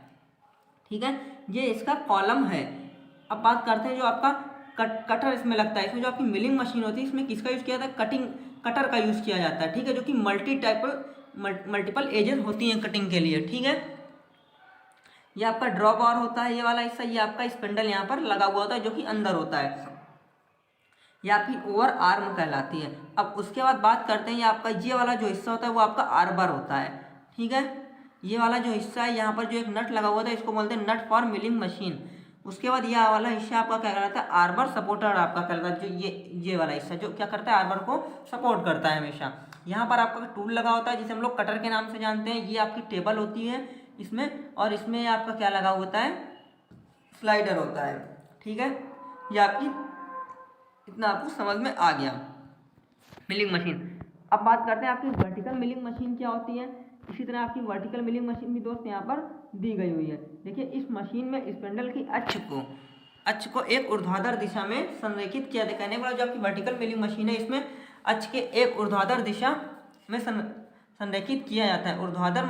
[SPEAKER 1] ठीक है। ये इसका कॉलम है। अब बात करते हैं जो आपका कटर इसमें लगता है। इसमें जो आपकी मिलिंग मशीन होती है, इसमें किसका यूज़ किया जाता है, कटर का यूज़ किया जाता है, ठीक है, जो कि मल्टीपल एजेस होती हैं कटिंग के लिए, ठीक है। ये आपका ड्रॉ बार होता है, ये वाला हिस्सा, ये आपका स्पिंडल यहाँ पर लगा हुआ होता है जो कि अंदर होता है, ये आपकी ओवर आर्म कहलाती है। अब उसके बाद बात करते हैं, ये आपका ये वाला जो हिस्सा होता है वो आपका आर्बर होता है, ठीक है। ये वाला जो हिस्सा है, यहाँ पर जो एक नट लगा हुआ था, इसको बोलते हैं नट फॉर मिलिंग मशीन। उसके बाद यह वाला हिस्सा आपका क्या कहलाता है, आर्बर सपोर्टर आपका कहलाता है। जो ये वाला हिस्सा जो क्या करता है, आर्बर को सपोर्ट करता है हमेशा। यहाँ पर आपका टूल लगा होता है जिसे हम लोग कटर के नाम से जानते हैं। ये आपकी टेबल होती है इसमें, और इसमें आपका क्या लगा होता है, स्लाइडर होता है, ठीक है। ये आपकी, इतना आपको समझ में आ गया मिलिंग मशीन। अब बात करते हैं आपकी वर्टिकल मिलिंग मशीन क्या होती है। इसी तरह आपकी वर्टिकल मिलिंग मशीन भी दोस्त यहाँ पर दी गई हुई है। देखिए, इस मशीन में स्पिंडल की अक्ष को एक ऊर्ध्वाधर दिशा में संरेखित किया जाता है। कहने वाला जो आपकी वर्टिकल मिलिंग मशीन है, इसमें अक्ष के एक ऊर्ध्वाधर दिशा में संरेखित किया जाता है। ऊर्ध्वाधर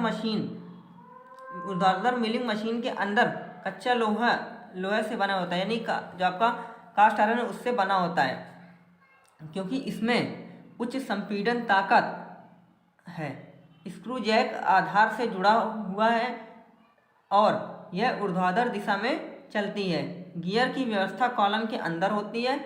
[SPEAKER 1] मिलिंग मशीन के अंदर कच्चा लोहा से बना होता है, यानी जो आपका कास्ट आयरन उससे बना होता है, क्योंकि इसमें उच्च संपीड़न ताकत है। स्क्रू जैक आधार से जुड़ा हुआ है और यह ऊर्ध्वाधर दिशा में चलती है। गियर की व्यवस्था कॉलम के अंदर होती है।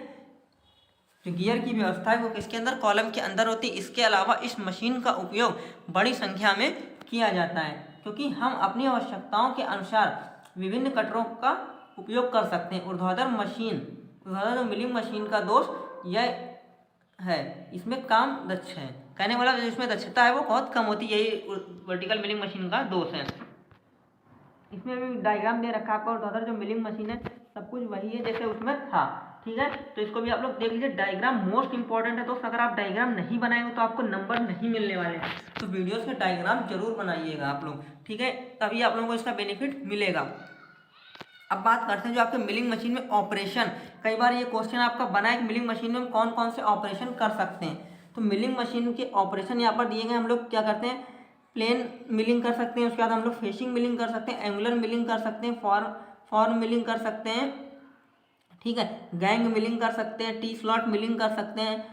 [SPEAKER 1] जो गियर की व्यवस्था है वो किसके अंदर, कॉलम के अंदर होती है। इसके अलावा इस मशीन का उपयोग बड़ी संख्या में किया जाता है, क्योंकि हम अपनी आवश्यकताओं के अनुसार विभिन्न कटरों का उपयोग कर सकते हैं। ऊर्ध्वाधर मिलिंग मशीन का दोष यह है, इसमें काम दक्ष है। कहने वाला जो इसमें दक्षता है वो बहुत कम होती है, यही वर्टिकल मिलिंग मशीन का दोष है। इसमें भी डायग्राम दे रखा है आपका। ऊर्ध्वाधर जो मिलिंग मशीन है सब कुछ वही है जैसे उसमें था, ठीक है। तो इसको भी आप लोग देख लीजिए। डायग्राम मोस्ट इंपॉर्टेंट है दोस्त। अगर आप डायग्राम नहीं बनाएंगे तो आपको नंबर नहीं मिलने वाले, तो वीडियोस में डायग्राम जरूर बनाइएगा आप लोग, ठीक है, तभी आप लोगों को इसका बेनिफिट मिलेगा। अब बात करते हैं जो आपके मिलिंग मशीन में ऑपरेशन। कई बार ये क्वेश्चन आपका बना है कि मिलिंग मशीन में हम कौन कौन से ऑपरेशन कर सकते हैं। तो मिलिंग मशीन के ऑपरेशन यहाँ पर दिए गए। हम लोग क्या करते हैं, प्लेन मिलिंग कर सकते हैं, उसके बाद हम लोग फेसिंग मिलिंग कर सकते हैं, एंगुलर मिलिंग कर सकते हैं, फॉर्म मिलिंग कर सकते हैं, ठीक है, गैंग मिलिंग कर सकते हैं, टी स्लॉट मिलिंग कर सकते हैं,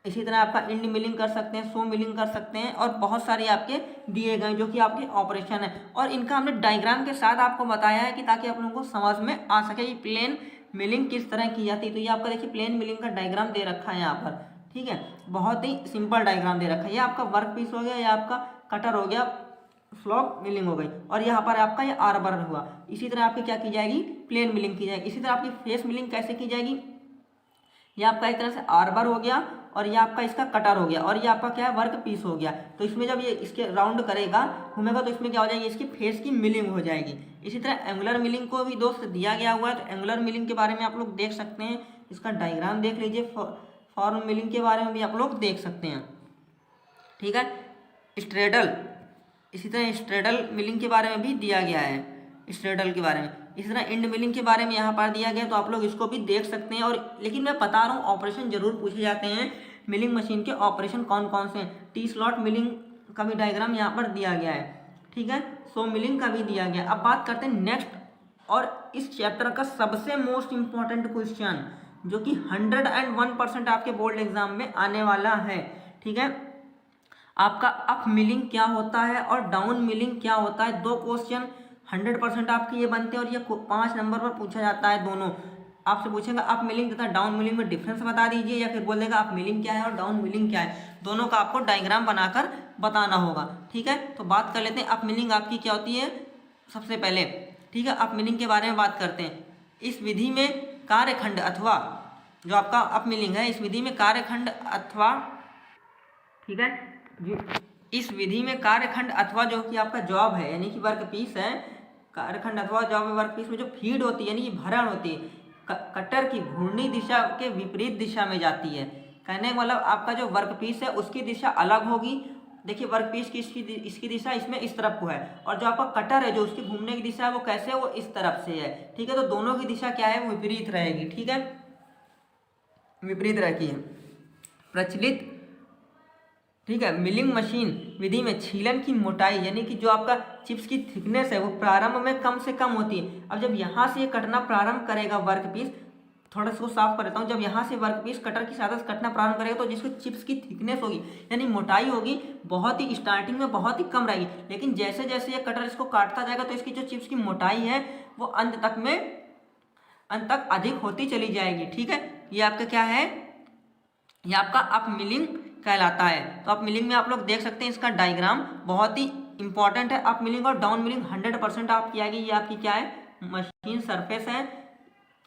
[SPEAKER 1] इसी तरह आपका इंड मिलिंग कर सकते हैं, सो मिलिंग कर सकते हैं, और बहुत सारे आपके दिए गए जो कि आपके ऑपरेशन है। और इनका हमने डायग्राम के साथ आपको बताया है कि ताकि आप लोगों को समझ में आ सके ये प्लेन मिलिंग किस तरह की जाती है। तो ये आपका देखिए प्लेन मिलिंग का डायग्राम दे रखा है यहाँ पर, ठीक है, बहुत ही सिंपल डायग्राम दे रखा है। ये आपका वर्क पीस हो गया, या आपका कटर हो गया, स्लॉग मिलिंग हो गई, और यहाँ पर आपका ये आर्बर हुआ। इसी तरह आपकी क्या की जाएगी, प्लेन मिलिंग की जाएगी। इसी तरह आपकी फेस मिलिंग कैसे की जाएगी, ये आपका एक तरह से आर्बर हो गया, और ये आपका इसका कटर हो गया, और ये आपका क्या है, वर्क पीस हो गया। तो इसमें जब ये इसके राउंड करेगा, घूमेगा, तो इसमें क्या हो जाएगी, इसकी फेस की मिलिंग हो जाएगी। इसी तरह एंगुलर मिलिंग को भी दोस्त दिया गया हुआ है। तो एंगुलर मिलिंग के बारे में आप लोग देख सकते हैं, इसका डायग्राम देख लीजिए। फॉर्म मिलिंग के बारे में भी आप लोग देख सकते हैं, ठीक है। स्ट्रेडल, इसी तरह स्ट्रेडल मिलिंग के बारे में भी दिया गया है, स्ट्रेडल के बारे में। इसी तरह इंड मिलिंग के बारे में यहाँ पर दिया गया, तो आप लोग इसको भी देख सकते हैं। और लेकिन मैं बता रहा हूँ, ऑपरेशन जरूर पूछे जाते हैं मिलिंग मशीन के। ऑपरेशन कौन कौन से हैं, टी स्लॉट मिलिंग का भी डायग्राम यहाँ पर दिया गया है, ठीक है, सो मिलिंग का भी दिया गया। अब बात करते हैं नेक्स्ट, और इस चैप्टर का सबसे मोस्ट इंपॉर्टेंट क्वेश्चन जो कि 101% आपके बोर्ड एग्जाम में आने वाला है, ठीक है। आपका अप मिलिंग क्या होता है और डाउन मिलिंग क्या होता है। दो क्वेश्चन 100% आपके ये बनते हैं, और ये 5 नंबर पर पूछा जाता है। दोनों आपसे पूछेगा अप मिलिंग तथा डाउन मिलिंग में डिफरेंस बता दीजिए, या फिर बोल देगा अप मिलिंग क्या है और डाउन मिलिंग क्या है। दोनों का आपको डायग्राम बनाकर बताना होगा, ठीक है। तो बात कर लेते हैं अप मिलिंग आपकी क्या होती है सबसे पहले, ठीक है। अप मिलिंग के बारे में बात करते हैं। इस विधि में कार्यखंड अथवा जो आपका अप मिलिंग है, इस विधि में कार्यखंड अथवा, ठीक है, इस विधि में कार्यखंड अथवा जो कि आपका जॉब है, यानी कि वर्क पीस है, कार्यखंड अथवा जॉब वर्क पीस में जो फीड होती है, यानी कि भरण होती है, कटर की घूर्णी दिशा के विपरीत दिशा में जाती है। कहने का मतलब आपका जो वर्क पीस है उसकी दिशा अलग होगी। देखिए वर्क पीस की इसकी दिशा इसमें इस तरफ को है, और जो आपका कटर है जो उसकी घूमने की दिशा है वो कैसे है, वो इस तरफ से है, ठीक है। तो दोनों की दिशा क्या है, वो विपरीत रहेगी, ठीक है, विपरीत रखी है, प्रचलित, ठीक है। मिलिंग मशीन विधि में छीलन की मोटाई यानी कि जो आपका चिप्स की थिकनेस है वो प्रारंभ में कम से कम होती है। अब जब यहाँ से ये कटना प्रारंभ करेगा वर्क पीस, थोड़ा सा साफ कर देता हूँ, जब यहाँ से वर्क पीस कटर की सहायता से कटना प्रारंभ करेगा तो जिसको चिप्स की थिकनेस होगी यानी मोटाई होगी बहुत ही स्टार्टिंग में बहुत ही कम रहेगी, लेकिन जैसे जैसे ये कटर इसको काटता जाएगा तो इसकी जो चिप्स की मोटाई है वो अंत तक अधिक होती चली जाएगी। ठीक है, ये आपका क्या है, ये आपका अप मिलिंग कहलाता है। तो अप मिलिंग में आप लोग देख सकते हैं इसका डायग्राम बहुत ही इंपॉर्टेंट है। अप मिलिंग और डाउन मिलिंग 100% आप किया गया। ये आपकी क्या है, मशीन सरफेस है,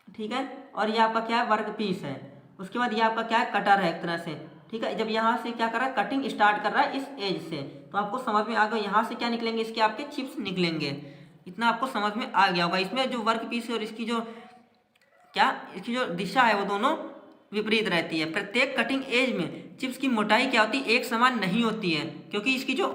[SPEAKER 1] ठीक है, और ये आपका क्या है, वर्क पीस है। उसके बाद ये आपका क्या है, कटर है एक तरह से। ठीक है, जब यहाँ से क्या कर रहा है, कटिंग स्टार्ट कर रहा है इस एज से, तो आपको समझ में आ गया यहाँ से क्या निकलेंगे, इसके आपके चिप्स निकलेंगे। इतना आपको समझ में आ गया होगा। इसमें जो वर्क पीस है और इसकी जो दिशा है वो दोनों विपरीत रहती है। प्रत्येक कटिंग एज में चिप्स की मोटाई क्या होती है, एक समान नहीं होती है, क्योंकि इसकी जो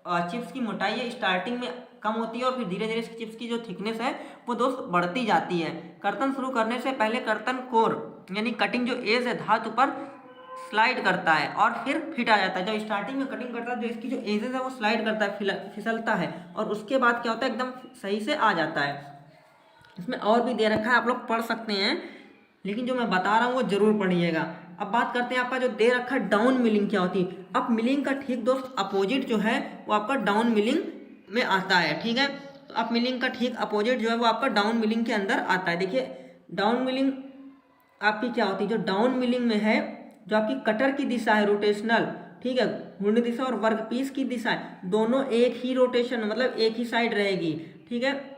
[SPEAKER 1] चिप्स की मोटाई है स्टार्टिंग में कम होती है और फिर धीरे धीरे इसकी चिप्स की जो थिकनेस है वो दोस्त बढ़ती जाती है। कर्तन शुरू करने से पहले कर्तन कोर यानी कटिंग जो एज है धातु पर स्लाइड करता है और फिर फिट आ जाता है। जब स्टार्टिंग में कटिंग करता है जो इसकी जो एजेस है वो स्लाइड करता है, फिसलता है, और उसके बाद क्या होता है, एकदम सही से आ जाता है। इसमें और भी दे रखा है, आप लोग पढ़ सकते हैं, लेकिन जो मैं बता रहा हूँ वो जरूर पढ़िएगा। अब बात करते हैं आपका जो दे रखा है डाउन मिलिंग क्या होती है। अप मिलिंग का ठीक दोस्त अपोजिट जो है वो आपका डाउन मिलिंग में आता है। ठीक है, तो अप मिलिंग का ठीक अपोजिट जो है वो आपका डाउन मिलिंग के अंदर आता है। देखिए डाउन मिलिंग आपकी क्या होती है, जो डाउन मिलिंग में है जो आपकी कटर की दिशा है रोटेशनल, ठीक है, घूर्णी दिशा, और वर्क पीस की दिशा है दोनों एक ही रोटेशन मतलब एक ही साइड रहेगी। ठीक है,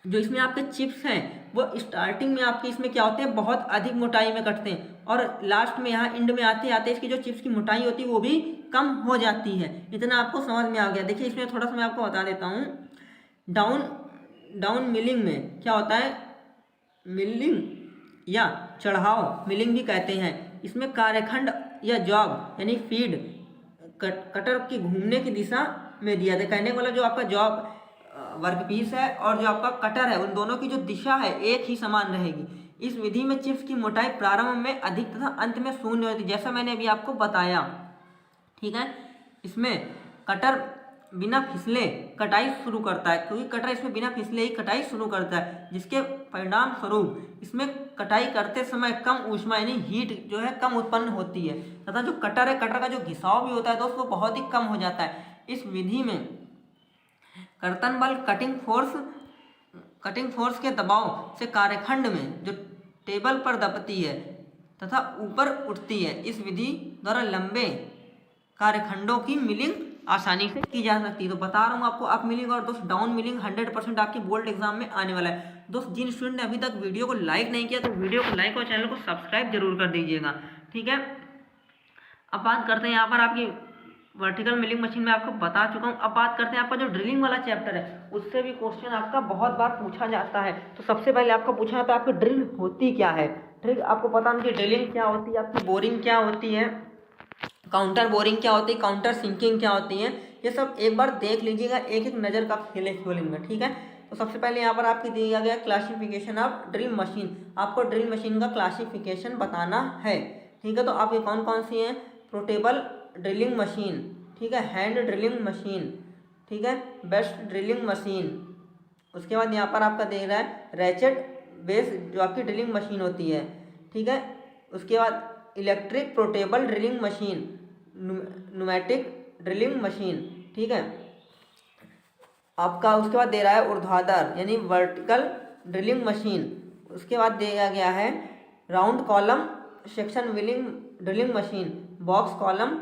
[SPEAKER 1] जो इसमें आपके चिप्स हैं वो स्टार्टिंग में आपके इसमें क्या होते हैं, बहुत अधिक मोटाई में कटते हैं, और लास्ट में यहाँ एंड में आते आते इसकी जो चिप्स की मोटाई होती है वो भी कम हो जाती है। इतना आपको समझ में आ गया। देखिए इसमें थोड़ा सा मैं आपको बता देता हूँ। डाउन मिलिंग में क्या होता है, मिलिंग या चढ़ाव मिलिंग भी कहते हैं। इसमें कार्यखंड या जॉब यानी फीड कटर की घूमने की दिशा में दिया था। कहने वाला जो आपका जॉब वर्क पीस है और जो आपका कटर है उन दोनों की जो दिशा है एक ही समान रहेगी। इस विधि में चिप्स की मोटाई प्रारंभ में अधिक तथा अंत में शून्य होती है, जैसा मैंने अभी आपको बताया। ठीक है, इसमें कटर बिना फिसले कटाई शुरू करता है, क्योंकि कटर इसमें बिना फिसले ही कटाई शुरू करता है, जिसके परिणाम स्वरूप इसमें कटाई करते समय कम ऊष्मा यानी हीट जो है कम उत्पन्न होती है, तथा जो कटर है कटर का जो घिसाव भी होता है दोस्तों वो बहुत ही कम हो जाता है। इस विधि में कर्तन बल कटिंग फोर्स के दबाव से कार्यखंड में जो टेबल पर दबती है तथा ऊपर उठती है। इस विधि द्वारा लंबे कार्यखंडों की मिलिंग आसानी से की जा सकती है। तो बता रहा हूँ आपको अप मिलिंग और दोस्त डाउन मिलिंग 100% आपके बोर्ड एग्जाम में आने वाला है। दोस्त जिन स्टूडेंट ने अभी तक वीडियो को लाइक नहीं किया तो वीडियो को लाइक और चैनल को सब्सक्राइब जरूर कर दीजिएगा। ठीक है, अब बात करते हैं यहाँ पर आपकी वर्टिकल मिलिंग मशीन में आपको बता चुका हूँ। अब बात करते हैं आपका जो ड्रिलिंग वाला चैप्टर है उससे भी क्वेश्चन आपका बहुत बार पूछा जाता है। तो सबसे पहले आपका पूछा जाता है आपकी ड्रिल होती क्या है। ठीक, आपको पता नहीं कि ड्रिलिंग क्या होती है, आपकी बोरिंग क्या होती है, काउंटर बोरिंग क्या होती है, काउंटर सिंकिंग क्या होती है, ये सब एक बार देख लीजिएगा एक एक नज़र का खोलेंगे में। ठीक है, तो सबसे पहले यहाँ पर आपकी दिया गया क्लासिफिकेशन ऑफ ड्रिल मशीन। आपको ड्रिल मशीन का क्लासिफिकेशन बताना है। ठीक है, तो आपके कौन कौन सी हैं, पोर्टेबल ड्रिलिंग मशीन, ठीक है, हैंड ड्रिलिंग मशीन, ठीक है, बेस्ट ड्रिलिंग मशीन। उसके बाद यहाँ पर आपका दे रहा है रैचेट बेस जो आपकी ड्रिलिंग मशीन होती है। ठीक है, उसके बाद electric portable drilling machine, pneumatic drilling machine. ठीक है, आपका उसके बाद दे रहा है ऊर्ध्वाधर यानी वर्टिकल ड्रिलिंग मशीन। उसके बाद दिया गया है round column section drilling machine, box column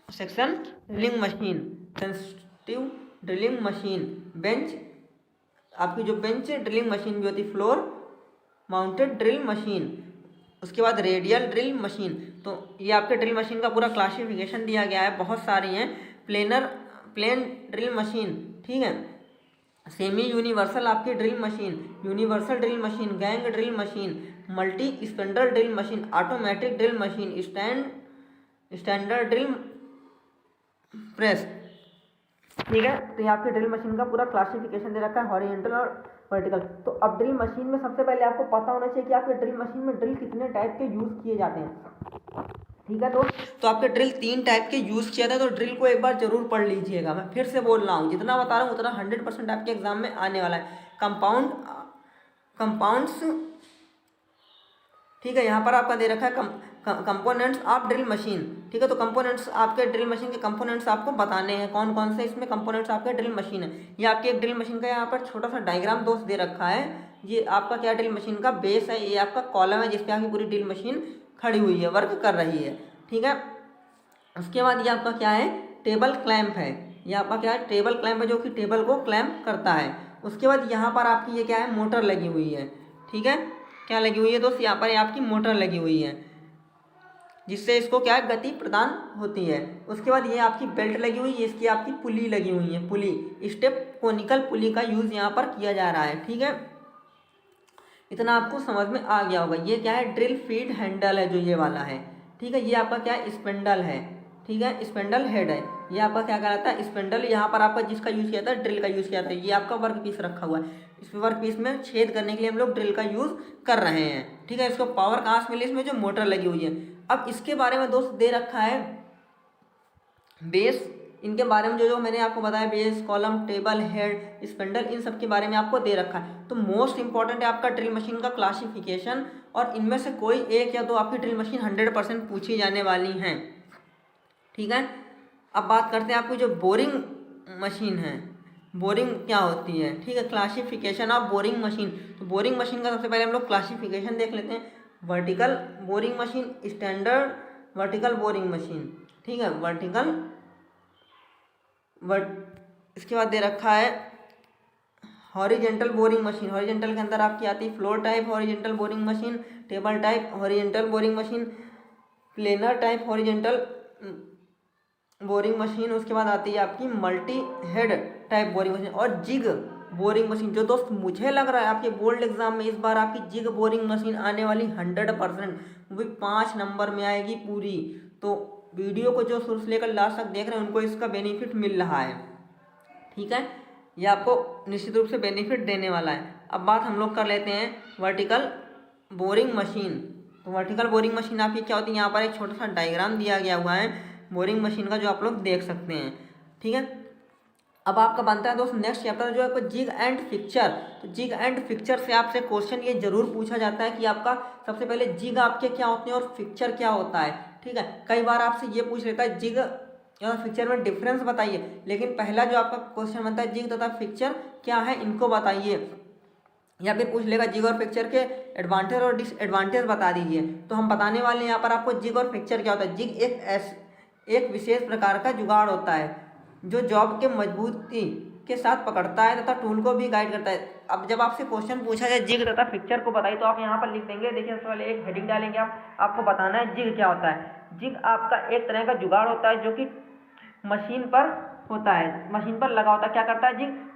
[SPEAKER 1] section drilling machine, sensitive drilling machine, bench आपकी जो बेंच ड्रिलिंग मशीन भी होती है, फ्लोर माउंटेड ड्रिल मशीन। उसके बाद रेडियल ड्रिल मशीन। तो ये आपके ड्रिल मशीन का पूरा क्लासिफिकेशन दिया गया है, बहुत सारी हैं। प्लेन ड्रिल मशीन, ठीक है, सेमी यूनिवर्सल आपकी drill machine, universal drill machine, gang drill machine, multi spindle drill machine, automatic drill machine, standard drill press. ठीक है, तो ये आपके ड्रिल मशीन का पूरा क्लासिफिकेशन दे रखा है हॉरिजॉन्टल और वर्टिकल। तो अब ड्रिल मशीन में सबसे पहले आपको पता होना चाहिए कि आपके ड्रिल मशीन में ड्रिल कितने टाइप के यूज़ किए जाते हैं। ठीक है तो आपके ड्रिल 3 टाइप के यूज़ किया था, तो ड्रिल को एक बार जरूर पढ़ लीजिएगा। मैं फिर से बोल रहा हूँ, जितना बता रहा हूँ उतना 100% आपके एग्जाम में आने वाला है। कंपाउंड्स, ठीक है, यहाँ पर आपका दे रखा है कंपोनेंट्स ऑफ ड्रिल मशीन। ठीक है, तो कंपोनेंट्स आपके ड्रिल मशीन के कंपोनेंट्स आपको बताने हैं कौन कौन से इसमें कंपोनेंट्स आपके ड्रिल मशीन है। ये आपकी एक ड्रिल मशीन का यहाँ पर छोटा सा डायग्राम दोस्त दे रखा है। ये आपका क्या ड्रिल मशीन का बेस है, ये आपका कॉलम है जिसपे आपकी पूरी ड्रिल मशीन खड़ी हुई है, वर्क कर रही है। ठीक है, उसके बाद ये आपका क्या है, टेबल क्लैंप है। ये आपका क्या है, टेबल क्लैंप है, जो कि टेबल को क्लैंप करता है। उसके बाद यहाँ पर आपकी ये क्या है, मोटर लगी हुई है। ठीक है, क्या लगी हुई है दोस्त, यहाँ पर आपकी मोटर लगी हुई है, जिससे इसको क्या है, गति प्रदान होती है। उसके बाद ये आपकी बेल्ट लगी हुई है, इसकी आपकी पुली लगी हुई है, पुली स्टेप कोनिकल पुली का यूज़ यहाँ पर किया जा रहा है। ठीक है, इतना आपको समझ में आ गया होगा। ये क्या है, ड्रिल फीड हैंडल है जो ये वाला है। ठीक है, ये आपका क्या है, स्पेंडल है। ठीक है, स्पेंडल हेड है। ये आपका क्या कहलाता है, स्पेंडल। यहाँ पर आपका जिसका यूज़ किया था, ड्रिल का यूज़ किया था। ये आपका वर्क पीस रखा हुआ है, इस वर्क पीस में छेद करने के लिए हम लोग ड्रिल का यूज़ कर रहे हैं। ठीक है, इसको पावर कहाँ से मिली, इसमें जो मोटर लगी हुई है। अब इसके बारे में दोस्त दे रखा है बेस, इनके बारे में जो मैंने आपको बताया, base, column, table, head, spindle, इन सब के बारे में आपको दे रखा है। तो मोस्ट इंपॉर्टेंट है आपका ड्रिल मशीन का क्लासिफिकेशन, और इनमें से कोई एक या दो आपकी ड्रिल मशीन 100% पूछी जाने वाली हैं। ठीक है, अब बात करते हैं आपकी जो बोरिंग मशीन है, बोरिंग क्या होती है। ठीक है, क्लासिफिकेशन ऑफ बोरिंग मशीन। तो बोरिंग मशीन का सबसे पहले हम लोग क्लासिफिकेशन देख लेते हैं। Vertical boring machine, standard vertical boring machine. ठीक है, इसके बाद दे रखा है हॉरिजेंटल बोरिंग मशीन। हॉरिजेंटल के अंदर आपकी आती है floor type horizontal boring machine, table type horizontal boring machine, planar type horizontal boring machine. उसके बाद आती है आपकी multi head type boring machine और जिग बोरिंग मशीन। जो दोस्त मुझे लग रहा है आपके बोर्ड एग्जाम में इस बार आपकी जिग बोरिंग मशीन आने वाली 100%, वो भी 5 नंबर में आएगी पूरी। तो वीडियो को जो शुरू से लेकर लास्ट तक देख रहे हैं उनको इसका बेनिफिट मिल रहा है। ठीक है, ये आपको निश्चित रूप से बेनिफिट देने वाला है। अब बात हम लोग कर लेते हैं वर्टिकल बोरिंग मशीन। तो वर्टिकल बोरिंग मशीन आपकी क्या होती है, यहाँ पर एक छोटा सा डायग्राम दिया गया हुआ है बोरिंग मशीन का, जो आप लोग देख सकते हैं। ठीक है, अब आपका बनता है दोस्त नेक्स्ट चैप्टर जो है जिग एंड फिक्चर। तो जिग एंड फिक्चर से आपसे क्वेश्चन ये जरूर पूछा जाता है कि आपका सबसे पहले जिग आपके क्या होते हैं और फिक्चर क्या होता है। ठीक है, कई बार आपसे ये पूछ लेता है जिग और फिक्चर में डिफरेंस बताइए, लेकिन पहला जो आपका क्वेश्चन बनता है जिग तथा फिक्चर क्या है इनको बताइए, या फिर पूछ लेगा जिग और फिक्चर के एडवांटेज और डिसएडवांटेज बता दीजिए। तो हम बताने वाले हैं यहाँ पर आपको जिग और फिक्चर क्या होता है। जिग एक विशेष प्रकार का जुगाड़ होता है जो जॉब के मजबूती के साथ पकड़ता है तथा टूल को भी गाइड करता है। अब जब आपसे क्वेश्चन पूछा जाए जिग तथा फिक्चर को बताइए, तो आप यहाँ पर लिख देंगे, देखिए सबसे पहले एक हेडिंग डालेंगे आपको बताना है जिग क्या होता है। जिग आपका एक तरह का जुगाड़ होता है जो कि मशीन पर होता है, मशीन पर लगा होता है। क्या करता है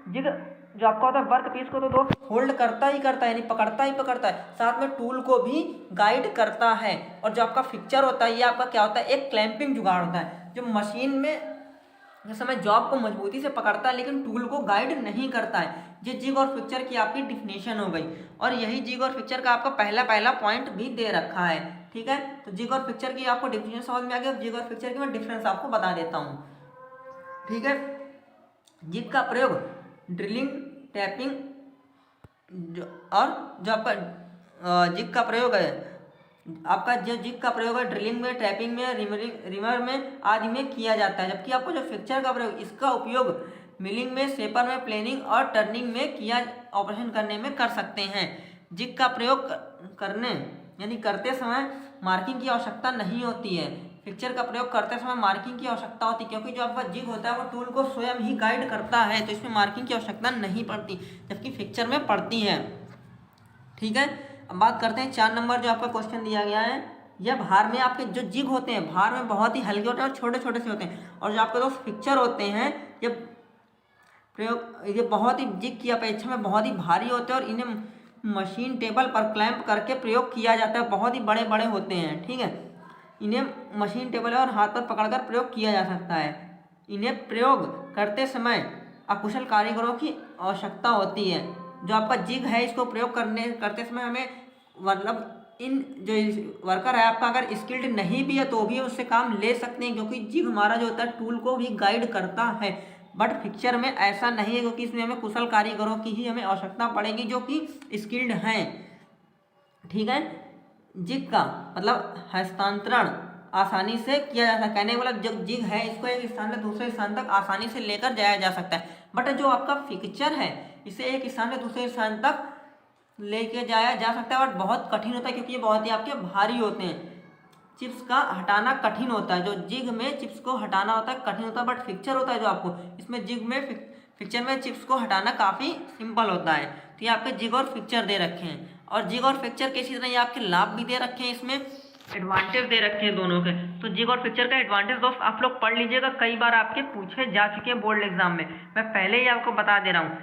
[SPEAKER 1] जिग जो आपका होता है वर्क पीस को तो दोस्त होल्ड करता ही करता है, यानी पकड़ता ही पकड़ता है, साथ में टूल को भी गाइड करता है। और जो आपका फिक्चर होता है ये आपका क्या होता है, एक क्लैंपिंग जुगाड़ होता है जो मशीन में जिस समय जॉब को मजबूती से पकड़ता है लेकिन टूल को गाइड नहीं करता है। ये जिग और फिक्चर की आपकी डिफिनेशन हो गई, और यही जिग और फिक्चर का आपका पहला पॉइंट भी दे रखा है। ठीक है, तो जिग और फिक्चर की आपको डिफिनेशन समझ में आ गया। जिग और फिक्चर की मैं डिफरेंस आपको बता देता हूँ। ठीक है, जिग का प्रयोग ड्रिलिंग, टैपिंग और जो आपका जिग का प्रयोग है, आपका जो जिग का प्रयोग है ड्रिलिंग में, टैपिंग में, रिमर में आदि में किया जाता है। जबकि आपको जो फिक्चर का प्रयोग, इसका उपयोग मिलिंग में, शेपर में, प्लेनिंग और टर्निंग में किया, ऑपरेशन करने में कर सकते हैं। जिग का प्रयोग करने यानी करते समय मार्किंग की आवश्यकता नहीं होती है। फिक्चर का प्रयोग करते समय मार्किंग की आवश्यकता होती है, क्योंकि जो आपका जिग होता है वो टूल को स्वयं ही गाइड करता है, तो इसमें मार्किंग की आवश्यकता नहीं पड़ती, जबकि फिक्चर में पड़ती है। ठीक है, अब बात करते हैं 4 नंबर जो आपका क्वेश्चन दिया गया है। यह भार में आपके जो जिग होते हैं भार में बहुत ही हल्के होते हैं और छोटे छोटे से होते हैं, और जो आपके दोस्त फिक्चर होते हैं ये बहुत ही जिग की अपेक्षा में बहुत ही भारी होते हैं, और इन्हें मशीन टेबल पर क्लैंप करके प्रयोग किया जाता है। बहुत ही बड़े बड़े होते हैं। ठीक है, इन्हें मशीन टेबल और हाथ पर पकड़कर प्रयोग किया जा सकता है। इन्हें प्रयोग करते समय अकुशल कारीगरों की आवश्यकता होती है। जो आपका जिग है इसको प्रयोग करते समय हमें मतलब इन जो वर्कर है आपका अगर स्किल्ड नहीं भी है तो भी उससे काम ले सकते हैं, क्योंकि जिग हमारा जो होता है टूल को भी गाइड करता है। बट पिक्चर में ऐसा नहीं है, क्योंकि इसमें हमें कुशल कारीगरों की ही हमें आवश्यकता पड़ेगी जो कि स्किल्ड हैं। ठीक है, जिग का मतलब हस्तांतरण आसानी से किया जा सकता है। कहने का मतलब जो जिग है इसको एक स्थान से दूसरे स्थान तक आसानी से लेकर जाया जा सकता है। बट जो आपका पिक्चर है इसे एक स्थान से दूसरे स्थान तक लेके जाया जा सकता है, बट बहुत कठिन होता है, क्योंकि ये बहुत ही आपके भारी होते हैं। चिप्स का हटाना कठिन होता है, जो जिग में चिप्स को हटाना होता है कठिन होता है, बट पिक्चर होता है जो आपको इसमें जिग में पिक्चर में चिप्स को हटाना काफ़ी सिंपल होता है। तो ये आपके जिग और पिक्चर दे रखे हैं, और जिग और पिक्चर के इसी तरह ये आपके लाभ भी दे रखे हैं, इसमें एडवांटेज दे रखे हैं दोनों के। तो जिग और पिक्चर का एडवांटेज दोस्त आप लोग पढ़ लीजिएगा, कई बार आपके पूछे जा चुके हैं बोर्ड एग्जाम में, मैं पहले ही आपको बता दे रहा हूँ।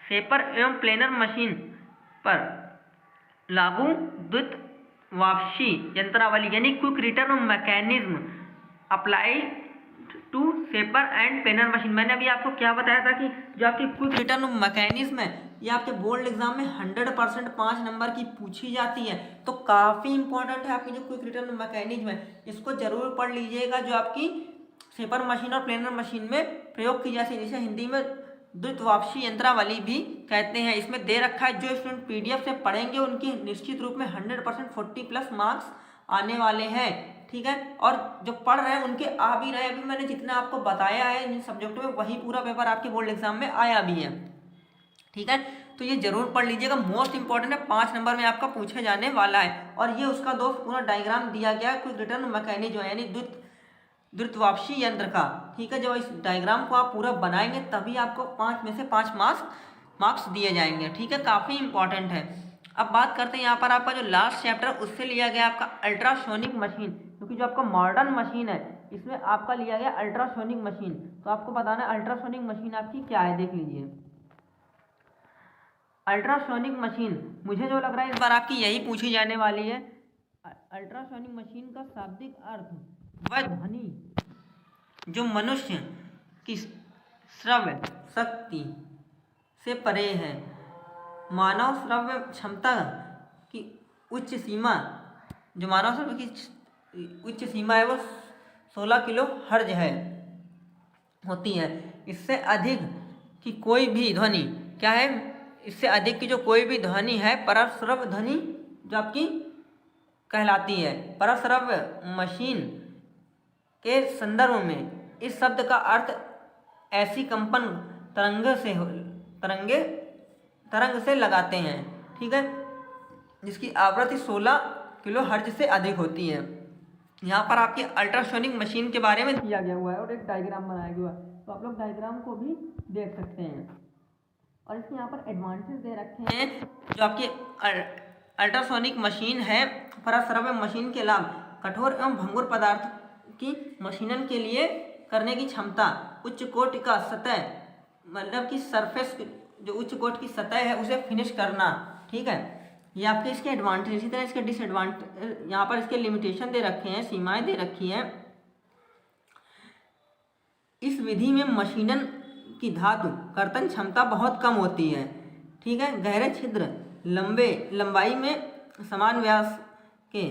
[SPEAKER 1] शेपर एवं प्लेनर मशीन पर लागू द्वित वापसी यंत्रावली यानी quick return mechanism apply to shaper and planer machine. मैंने अभी आपको क्या बताया था कि जो आपकी क्विक रिटर्न मैकेनिज्म है ये आपके बोर्ड एग्जाम में 100% 5 नंबर की पूछी जाती है, तो काफ़ी इंपॉर्टेंट है आपकी जो क्विक रिटर्न मैकेनिज्म है, इसको जरूर पढ़ लीजिएगा। जो आपकी शेपर मशीन और प्लेनर मशीन में प्रयोग की जाती है, जिसे हिंदी में द्वित वापसी यंत्रावली भी कहते हैं, इसमें दे रखा है। जो स्टूडेंट पीडीएफ से पढ़ेंगे उनकी निश्चित रूप में 100% 40+ मार्क्स आने वाले हैं। ठीक है, और जो पढ़ रहे हैं उनके आ भी रहे हैं। अभी मैंने जितना आपको बताया है इन सब्जेक्टों में वही पूरा पेपर आपके बोर्ड एग्जाम में आया भी है। ठीक है, तो ये जरूर पढ़ लीजिएगा, मोस्ट इंपॉर्टेंट है, 5 नंबर में आपका पूछे जाने वाला है। और ये उसका दोस्त पूरा डायग्राम दिया गया है क्विक रिटर्न मैकेनिज्म यानी द्रुत वापसी यंत्र का। ठीक है, जब इस डायग्राम को आप पूरा बनाएंगे तभी आपको 5 में से 5 मार्क्स दिए जाएंगे। ठीक है, काफ़ी इंपॉर्टेंट है। अब बात करते हैं यहाँ पर आपका जो लास्ट चैप्टर उससे लिया गया आपका अल्ट्रासोनिक मशीन, क्योंकि जो आपका मॉडर्न मशीन है इसमें आपका लिया गया अल्ट्रासोनिक मशीन। तो आपको बताना है अल्ट्रासोनिक मशीन आपकी क्या है, देख लीजिए। अल्ट्रासोनिक मशीन मुझे जो लग रहा है इस बार आपकी यही पूछी जाने वाली है। अल्ट्रासोनिक मशीन का शाब्दिक अर्थ वह ध्वनि जो मनुष्य की श्रव्य शक्ति से परे है, मानव श्रव्य क्षमता की उच्च सीमा, जो मानव श्रव्य की उच्च सीमा है वो 16 किलो हर्ज है होती है। इससे अधिक की कोई भी ध्वनि क्या है, इससे अधिक की जो कोई भी ध्वनि है परश्रव्य ध्वनि जो आपकी कहलाती है। परश्रव्य मशीन के संदर्भ में इस शब्द का अर्थ ऐसी कंपन तरंग से लगाते हैं। ठीक है, जिसकी आवृत्ति 16 किलो हर्ज से अधिक होती है। यहाँ पर आपकी अल्ट्रासोनिक मशीन के बारे में दिया गया हुआ है और एक डायग्राम बनाया गया है, तो आप लोग डायग्राम को भी देख सकते हैं। और इसके यहाँ पर एडवांटेज दे रखे हैं। जो आपकी अल्ट्रासोनिक मशीन है परश्रव्य मशीन के लाभ, कठोर एवं भंगुर पदार्थ की मशीनन के लिए करने की क्षमता, उच्च कोटि का सतह मतलब कि सरफेस जो उच्च कोटि की सतह है उसे फिनिश करना। ठीक है, ये आपके इसके एडवांटेज। इसी तरह इसके डिसएडवांटेज यहाँ पर इसके लिमिटेशन दे रखे हैं, सीमाएं दे रखी हैं। इस विधि में मशीनन की धातु कर्तन क्षमता बहुत कम होती है। ठीक है, गहरे छिद्र लंबाई में समान व्यास के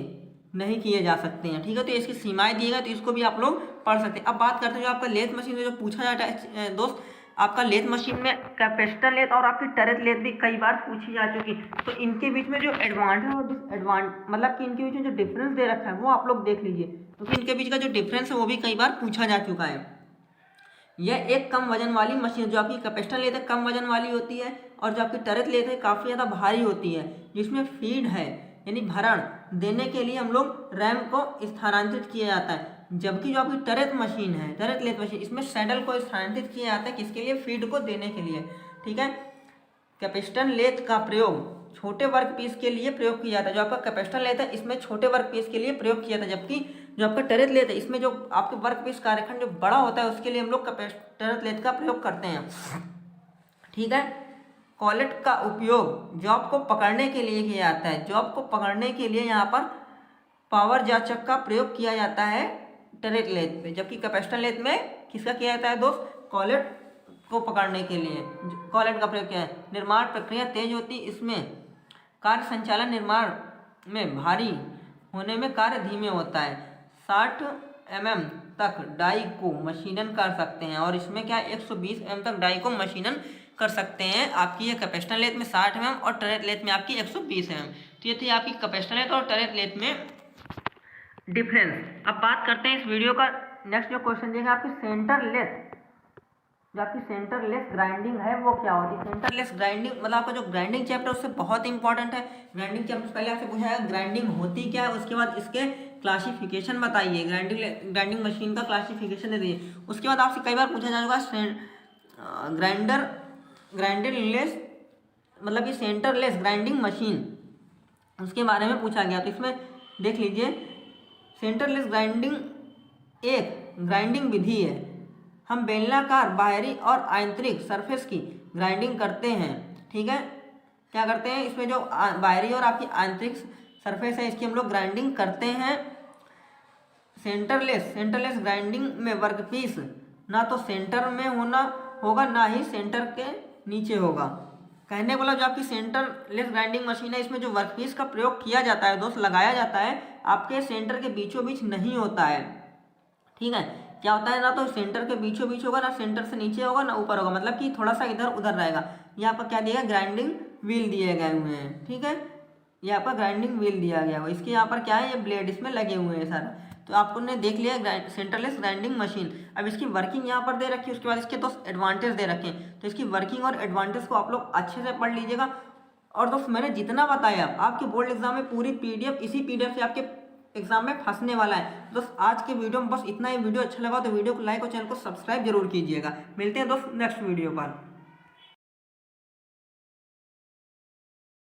[SPEAKER 1] नहीं किए जा सकते हैं। ठीक है, तो इसकी सीमाएं दी गई, तो इसको भी आप लोग पढ़ सकते हैं। अब बात करते हैं जो आपका लेथ मशीन में जो पूछा जाता है दोस्त, आपका लेथ मशीन में कैपेसिटर लेथ और आपकी टरेट लेथ भी कई बार पूछी जा चुकी, तो इनके बीच में जो एडवांटेज और डिसएडवांटेज मतलब कि इनके बीच में जो डिफरेंस दे रखा है वो आप लोग देख लीजिए, क्योंकि इनके बीच का जो डिफरेंस है वो भी कई बार पूछा जा चुका है। यह एक कम वजन वाली मशीन, जो आपकी कैपेसिटर लेथ है कम वजन वाली होती है, और जो आपकी टरेट लेथ है काफ़ी ज़्यादा भारी होती है, जिसमें फीड है यानी भरण देने के लिए हम लोग रैम को स्थानांतरित किया जाता है। जबकि जो आपकी टरेट मशीन है, टरेट लेथ मशीन, इसमें सैडल को स्थानांतरित किया जाता है, किसके लिए, फीड को देने के लिए। ठीक है, कैपेसिटर लेथ का प्रयोग छोटे वर्क पीस के लिए प्रयोग किया जाता है। जो आपका कैपेसिटर लेथ है इसमें छोटे वर्क पीस के लिए प्रयोग किया जाता है, जबकि जो आपका टरेट लेथ है इसमें जो आपके वर्क पीस कार्यखंड जो बड़ा होता है उसके लिए हम लोग टरेट लेथ का प्रयोग करते हैं। ठीक है, कॉलेट का उपयोग जॉब को पकड़ने के लिए किया जाता है। जॉब को पकड़ने के लिए यहाँ पर पावर जाचक का प्रयोग किया जाता है टरेट लेथ पे, जबकि कैपेसिटर लेथ में किसका किया जाता है दोस्त, कॉलेट को पकड़ने के लिए कॉलेट का प्रयोग किया है। निर्माण प्रक्रिया तेज होती, इसमें कार्य संचालन निर्माण में भारी होने में कार्य धीमे होता है। 60 mm तक डाई को मशीनन कर सकते हैं और इसमें क्या 120 mm तक डाई को मशीनन कर सकते हैं। आपकी ये कैपेसिटर लेथ में 60 mm और टरेट लेथ में आपकी 120 mm। तो ये थी आपकी कैपेसिटर लेथ और टरेट लेथ में डिफरेंस। अब बात करते हैं इस वीडियो का नेक्स्ट जो क्वेश्चन देगा आपकी सेंटर लेथ, जो आपकी सेंटरलेस ग्राइंडिंग है वो क्या होती है। सेंटरलेस ग्राइंडिंग मतलब आपका जो ग्राइंडिंग चैप्टर उससे बहुत इंपॉर्टेंट है। ग्राइंडिंग चैप्टर पहले आपसे पूछा है ग्राइंडिंग होती क्या है, उसके बाद इसके क्लासिफिकेशन बताइए, ग्राइंडिंग मशीन का क्लासिफिकेशन दे दीजिए। उसके बाद आपसे कई बार पूछा जा चुका ग्राइंडरलेस मतलब कि सेंटरलेस ग्राइंडिंग मशीन, उसके बारे में पूछा गया। तो इसमें देख लीजिए, सेंटरलेस ग्राइंडिंग एक ग्राइंडिंग विधि है। हम बेलनाकार बाहरी और आंतरिक सरफेस की ग्राइंडिंग करते हैं। ठीक है, क्या करते हैं इसमें जो बाहरी और आपकी आंतरिक सरफेस है इसकी हम लोग ग्राइंडिंग करते हैं। सेंटरलेस ग्राइंडिंग में वर्कपीस ना तो सेंटर में होगा ना ही सेंटर के नीचे होगा। कहने वाला जो आपकी सेंटरलेस ग्राइंडिंग मशीन है इसमें जो वर्कपीस का प्रयोग किया जाता है दोस्त, लगाया जाता है, आपके सेंटर के बीचों बीच नहीं होता है। ठीक है, क्या होता है ना तो सेंटर के बीचों बीच होगा, ना सेंटर से नीचे होगा ना ऊपर होगा, मतलब कि थोड़ा सा इधर उधर रहेगा। यहाँ पर क्या दिया, ग्राइंडिंग व्हील दिए गए हुए हैं। ठीक है, यहाँ पर ग्राइंडिंग व्हील दिया गया हुआ, इसके यहाँ पर क्या है, ये ब्लेड इसमें लगे हुए हैं सारा। तो आपको ने देख लिया सेंटरलेस ग्राइंडिंग मशीन। अब इसकी वर्किंग यहाँ पर दे रखी है, उसके बाद इसके दोस्त एडवांटेज दे रखे हैं। तो इसकी वर्किंग और एडवांटेज को आप लोग अच्छे से पढ़ लीजिएगा। और दोस्त मैंने जितना बताया आपके बोर्ड एग्जाम में पूरी PDF इसी PDF से आपके एग्जाम में फंसने वाला है। दोस्त आज के वीडियो में बस इतना ही। वीडियो अच्छा लगा तो वीडियो को लाइक और चैनल को सब्सक्राइब जरूर कीजिएगा। मिलते हैं दोस्त नेक्स्ट वीडियो पर।